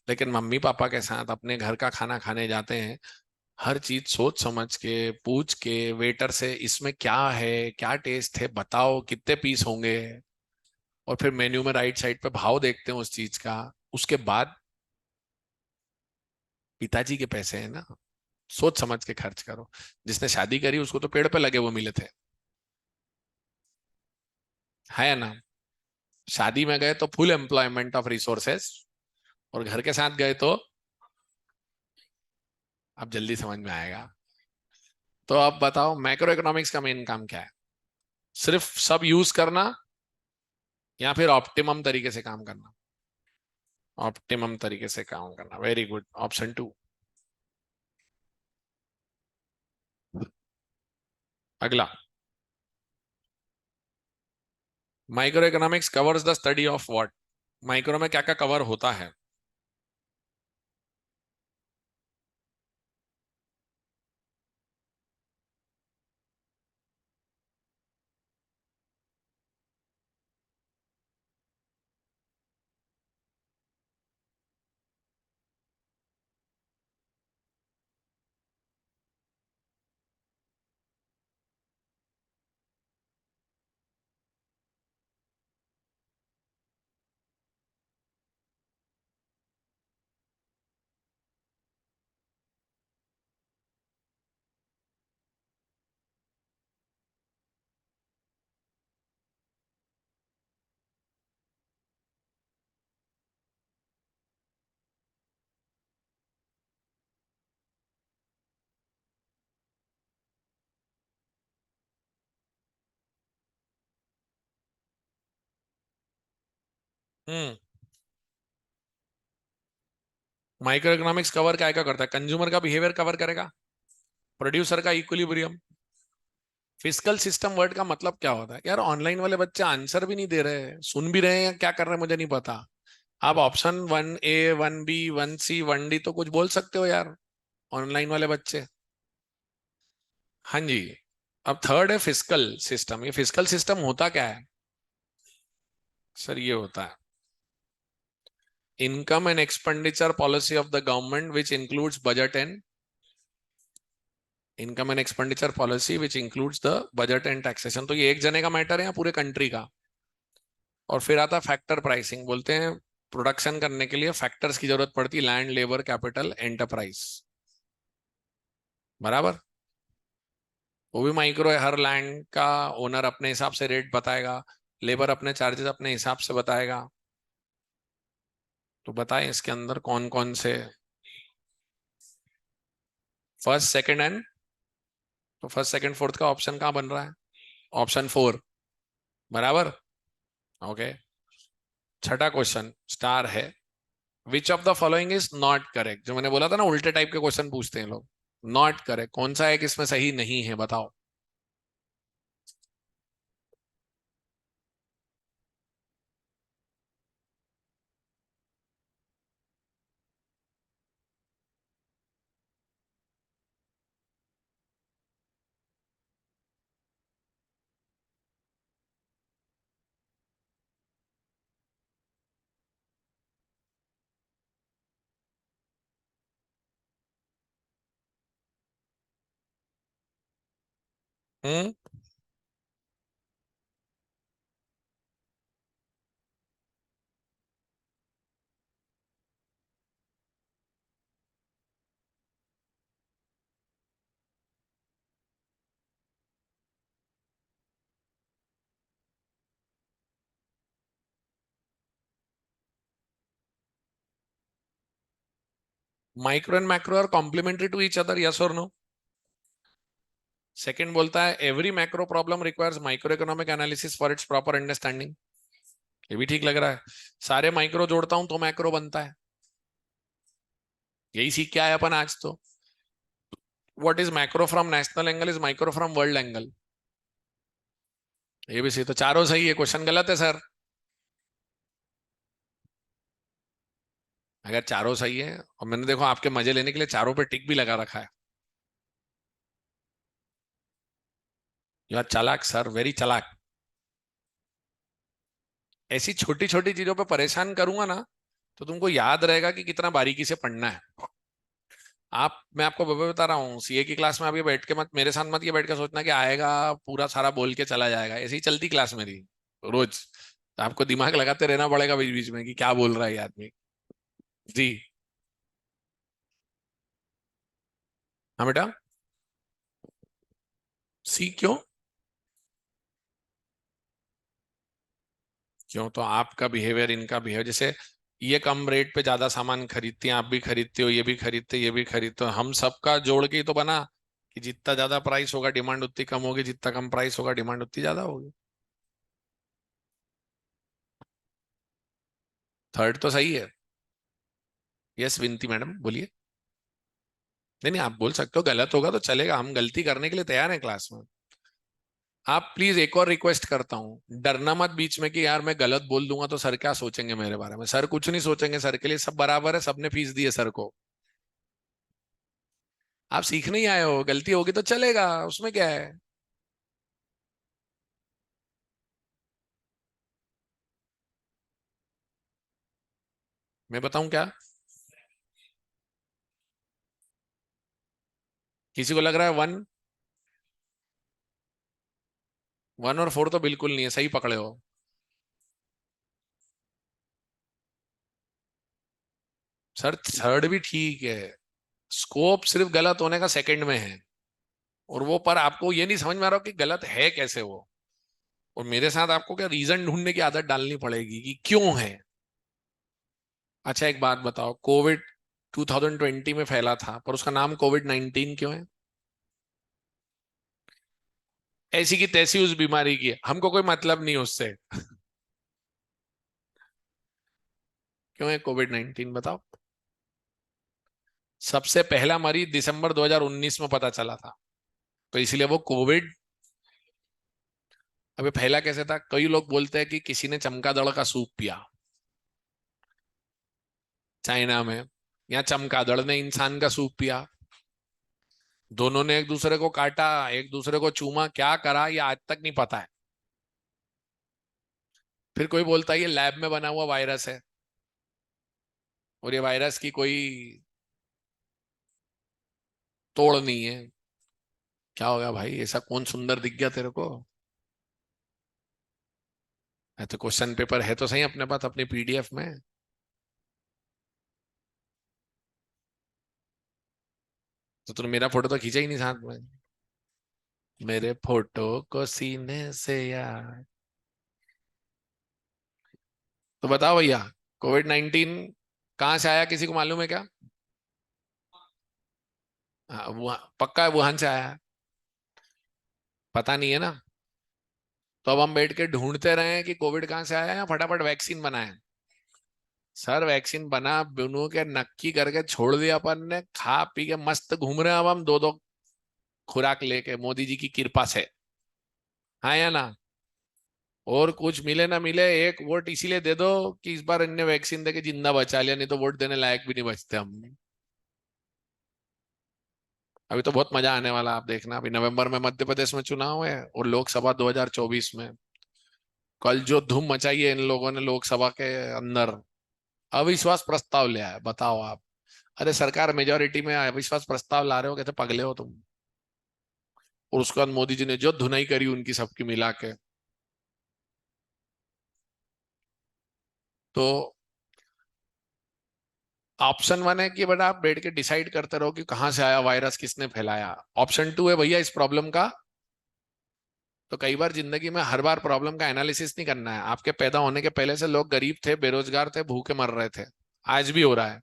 लेकिन मम्मी पापा के साथ अपने घर का खाना खाने जाते हैं, हर चीज सोच समझ के, पूछ के, वेटर से इसमें क्या है, क्या टेस्ट है, बताओ कितने पीस होंगे, और फिर मेन्यू में राइट साइड पे भाव देखते हैं उस चीज का, उसके बाद पिताजी के पैसे हैं ना, सोच समझ के खर्च करो। जिसने शादी करी उसको तो पेड़ पे लगे वो मिले थे, है ना। शादी में गए तो फुल एम्प्लॉयमेंट ऑफ रिसोर्सेस, और घर के साथ गए तो अब जल्दी समझ में आएगा। तो अब बताओ मैक्रो इकोनॉमिक्स का मेन काम क्या है? सिर्फ सब यूज करना, या फिर ऑप्टिमम तरीके से काम करना? ऑप्टिमम तरीके से काम करना, वेरी गुड, ऑप्शन टू। अगला, micro economics covers the study of what? Micro में क्या क्या कवर होता है? हम्म। माइक्रो इकोनॉमिक्स कवर क्या क्या करता है? कंज्यूमर का बिहेवियर कवर करेगा, प्रोड्यूसर का इक्विलिब्रियम। फिस्कल सिस्टम वर्ड का मतलब क्या होता है यार? ऑनलाइन वाले बच्चे आंसर भी नहीं दे रहे हैं, सुन भी रहे हैं या क्या कर रहे हैं मुझे नहीं पता। आप option 1A, 1B, 1C, 1D तो कुछ बोल सकते हो यार, ऑनलाइन वाले बच्चे। हाँ जी। अब थर्ड है फिस्कल सिस्टम। ये फिस्कल सिस्टम होता क्या है? सर ये होता है income and expenditure policy of the government which includes budget and income and expenditure policy which includes the budget and taxation. तो ये एक जने का मैटर है या पूरे कंट्री का? और फिर आता है फैक्टर प्राइसिंग। बोलते हैं प्रोडक्शन करने के लिए फैक्टर्स की जरूरत पड़ती है, लैंड, लेबर, कैपिटल, एंटरप्राइज। बराबर। वो भी माइक्रो है, हर लैंड का ओनर अपने हिसाब से रेट बताएगा, लेबर अपने चार्जेस अपने हिसाब से बताएगा। तो बताएं इसके अंदर कौन कौन से? फर्स्ट, सेकंड एंड, तो फर्स्ट सेकंड फोर्थ का ऑप्शन कहाँ बन रहा है? Option four. बराबर। ओके। छठा क्वेश्चन स्टार है। Which of the following is not correct? जो मैंने बोला था ना उल्टे टाइप के क्वेश्चन पूछते हैं लोग। नॉट करेक्ट कौन सा है कि इसमें सही नहीं है, बताओ। Hmm. Micro and macro are complementary to each other, yes और नो? सेकंड बोलता है every macro problem requires micro economic analysis for its proper understanding. ये भी ठीक लग रहा है। सारे माइक्रो जोड़ता हूं तो मैक्रो बनता है। यही सीख के आए अपन आज तो। What is macro from national angle is micro from world angle. ये भी सही, तो चारों सही है, क्वेश्चन गलत है सर। अगर चारों सही है, और मैंने देखो आपके मजे लेने के लिए चारों पे टिक भी लगा रखा है। यू आर चालाक सर, वेरी चालाक। ऐसी छोटी छोटी चीजों पे परेशान करूंगा ना, तो तुमको याद रहेगा कि कितना बारीकी से पढ़ना है। मैं आपको बता रहा हूँ, सीए की क्लास में आप ये बैठ के मत, मेरे साथ मत ये बैठ के सोचना कि आएगा पूरा सारा बोल के चला जाएगा। ऐसी ही चलती क्लास मेरी रोज। तो आपको दिमाग लगाते रहना पड़ेगा बीच बीच में कि क्या बोल रहा है ये आदमी। जी। हाँ बेटा। सी क्यों? क्यों तो आपका बिहेवियर, इनका बिहेवियर, जैसे ये कम रेट पे ज्यादा सामान खरीदती हैं, आप भी खरीदते हो, ये भी खरीदते, ये भी खरीदते हो, हम सबका जोड़ के ही तो बना कि जितना ज्यादा प्राइस होगा डिमांड उतनी कम होगी, जितना कम प्राइस होगा डिमांड उतनी ज्यादा होगी। थर्ड तो सही है। यस विनती मैडम बोलिए। नहीं नहीं, आप बोल सकते हो, गलत होगा तो चलेगा, हम गलती करने के लिए तैयार हैं क्लास में। आप प्लीज, एक और रिक्वेस्ट करता हूँ, डरना मत बीच में कि यार मैं गलत बोल दूंगा तो सर क्या सोचेंगे मेरे बारे में। सर कुछ नहीं सोचेंगे, सर के लिए सब बराबर है, सबने फीस दी है सर को। आप सीखने ही आए हो, गलती होगी तो चलेगा, उसमें क्या है। मैं बताऊं क्या? किसी को लग रहा है वन? वन और फोर तो बिल्कुल नहीं है, सही पकड़े हो। सर थर्ड भी ठीक है, स्कोप सिर्फ गलत होने का सेकंड में है। और वो पर आपको ये नहीं समझ में आ रहा कि गलत है कैसे वो। और मेरे साथ आपको क्या रीजन ढूंढने की आदत डालनी पड़ेगी कि क्यों है। अच्छा एक बात बताओ, कोविड 2020 में फैला था पर उसका नाम कोविड 19 क्यों है? ऐसी की तैसी उस बीमारी की है, हमको कोई मतलब नहीं उससे। क्यों है कोविड 19 बताओ? सबसे पहला मरीज दिसंबर 2019 में पता चला था, तो इसलिए वो कोविड। अबे पहला कैसे था? कई लोग बोलते हैं कि किसी ने चमगादड़ का सूप पिया चाइना में, या चमगादड़ ने इंसान का सूप पिया। दोनों ने एक दूसरे को काटा, एक दूसरे को चूमा, क्या करा ये आज तक नहीं पता है। फिर कोई बोलता है ये लैब में बना हुआ वायरस है, और ये वायरस की कोई तोड़ नहीं है। क्या हो गया भाई, ऐसा कौन सुंदर दिख गया तेरे को? तो क्वेश्चन पेपर है तो सही अपने पास, अपनी पीडीएफ में। तो तूने मेरा फोटो तो खींचा ही नहीं साथ में। मेरे फोटो को सीने से यार। तो बताओ भैया, कोविड 19 कहाँ से आया, किसी को मालूम है क्या? हाँ, पक्का है वुहान से आया है? पता नहीं है ना? तो अब हम बैठ के ढूंढते रहे हैं कि कोविड कहाँ से आया है, या फटाफट वैक्सीन बनाए? सर वैक्सीन बना बिनू के नक्की करके छोड़ दिया अपन ने, खा पी के मस्त घूम रहे हैं अब हम, दो दो खुराक लेके मोदी जी की कृपा से। हाँ या ना? और कुछ मिले ना मिले, एक वोट इसीलिए दे दो कि इस बार इनने वैक्सीन देके जिंदा बचा लिया, नहीं तो वोट देने लायक भी नहीं बचते हम। अभी तो बहुत मजा आने वाला, आप देखना, अभी नवंबर में मध्य प्रदेश में चुनाव है और लोकसभा 2024 में। कल जो धूम मचाई है इन लोगों ने लोकसभा के अंदर, अविश्वास प्रस्ताव ले आया, बताओ आप। अरे सरकार मेजोरिटी में, अविश्वास प्रस्ताव ला रहे हो, कहते पगले हो तुम। और उसके बाद मोदी जी ने जो धुनाई करी उनकी सबकी मिला के। तो ऑप्शन वन है कि बेटा आप बैठ के डिसाइड करते रहो कि कहाँ से आया वायरस, किसने फैलाया। ऑप्शन टू है भैया इस प्रॉब्लम का, तो कई बार जिंदगी में हर बार प्रॉब्लम का एनालिसिस नहीं करना है। आपके पैदा होने के पहले से लोग गरीब थे, बेरोजगार थे, भूखे मर रहे थे, आज भी हो रहा है।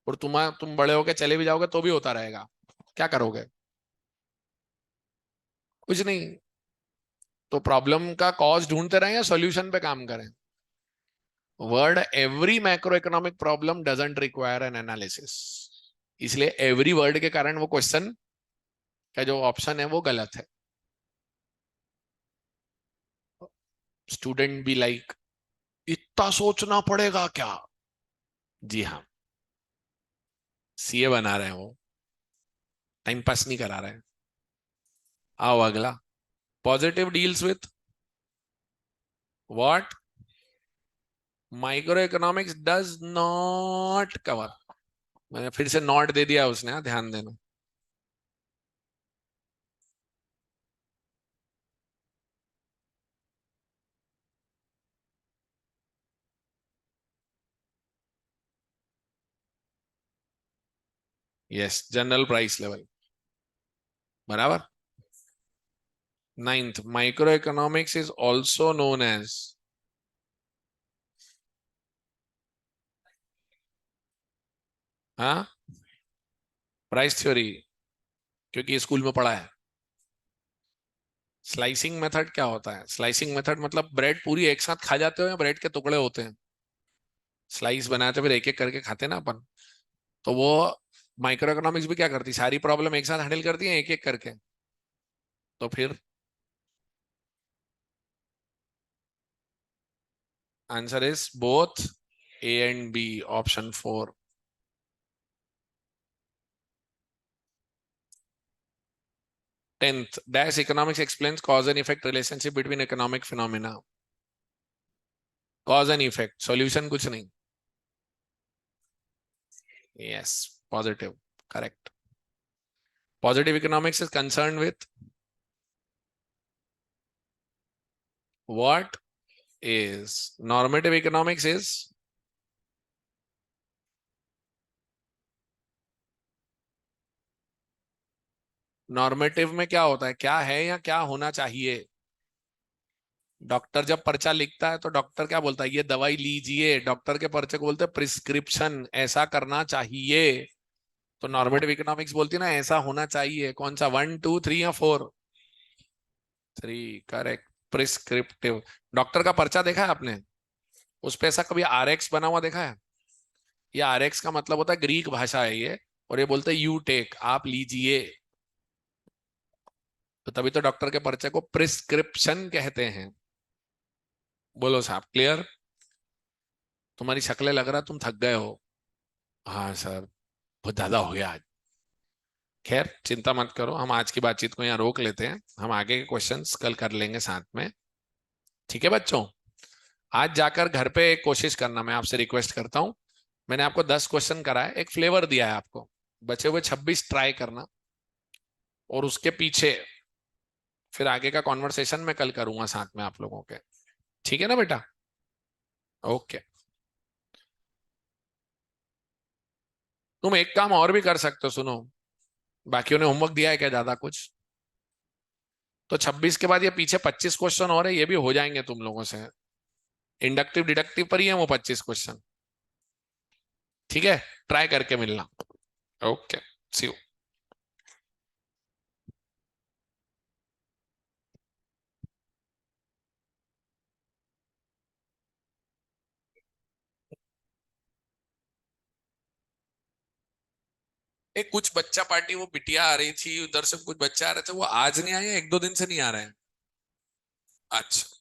और तुम बड़े होके चले भी जाओगे तो भी होता रहेगा। क्या करोगे? कुछ नहीं। तो प्रॉब्लम का कॉज ढूंढते रहें या सॉल्यूशन पे काम करें? Word every macro economic problem doesn't require an analysis. इसलिए एवरी वर्ड के कारण वो क्वेश्चन का जो ऑप्शन है वो गलत है। स्टूडेंट भी लाइक, इतना सोचना पड़ेगा क्या? जी हाँ, सीए बना रहे हैं वो, टाइम पास नहीं करा रहे हैं। आओ अगला। Positive deals with what? Micro economics does not cover. मैंने फिर से नॉट दे दिया उसने, हाँ, ध्यान देना। यस, जनरल प्राइस लेवल, बराबर। Ninth, micro economics is also known as, हाँ, प्राइस थ्योरी, क्योंकि स्कूल में पढ़ा है। स्लाइसिंग मेथड क्या होता है? स्लाइसिंग मेथड मतलब ब्रेड पूरी एक साथ खा जाते हो या ब्रेड के टुकड़े होते हैं? स्लाइस बनाते फिर एक एक करके खाते ना अपन। तो वो माइक्रो इकोनॉमिक्स भी क्या करती, सारी प्रॉब्लम एक साथ हैंडल करती है एक एक करके। तो फिर answer is both A and B, option 4। Tenth, dash economics explains cause and effect relationship between economic phenomena. Cause and effect, solution कुछ नहीं। Yes, positive, correct. Positive economics is concern with what is normative economics is normative में क्या होता है, क्या है या क्या होना चाहिए? डॉक्टर जब पर्चा लिखता है तो डॉक्टर क्या बोलता है, ये दवाई लीजिए, डॉक्टर के पर्चे को बोलते हैं प्रिस्क्रिप्शन, ऐसा करना चाहिए। तो नॉर्मेटिव इकोनॉमिक्स बोलती है ना ऐसा होना चाहिए। कौन सा, 1 2 3 या 4? 3, करेक्ट, प्रिस्क्रिप्टिव। डॉक्टर का पर्चा देखा है आपने? उस पे ऐसा कभी RX बना हुआ देखा है? ये RX का मतलब होता है, ग्रीक भाषा है ये, और ये बोलते हैं यू टेक, आप लीजिए। तो तभी तो डॉक्टर के पर्चे को प्रिस्क्रिप्शन कहते हैं। बोलो साहब, क्लियर? तुम्हारी शक्लें लग रहा तुम थक गए हो। हाँ सर, बहुत ज्यादा हो गया आज। खैर चिंता मत करो, हम आज की बातचीत को यहाँ रोक लेते हैं, हम आगे के क्वेश्चंस कल कर लेंगे साथ में। ठीक है बच्चों, आज जाकर घर पे एक कोशिश करना, मैं आपसे रिक्वेस्ट करता हूँ। मैंने आपको 10 क्वेश्चन कराया, एक फ्लेवर दिया है आपको, बचे हुए 26 ट्राई करना, और उसके पीछे फिर आगे का कॉन्वर्सेशन मैं कल करूंगा साथ में आप लोगों के। ठीक है ना बेटा? ओके। तुम एक काम और भी कर सकते हो, सुनो। बाकियों ने होमवर्क दिया है क्या ज्यादा कुछ? तो 26 के बाद ये पीछे 25 क्वेश्चन और है, ये भी हो जाएंगे तुम लोगों से। इंडक्टिव डिडक्टिव पर ही है वो 25 क्वेश्चन। ठीक है, ट्राई करके मिलना। Okay, see you. एक कुछ बच्चा पार्टी, वो बिटिया आ रही थी उधर से, कुछ बच्चा आ रहे थे, वो आज नहीं आए, 1 2 दिन से नहीं आ रहे हैं। अच्छा।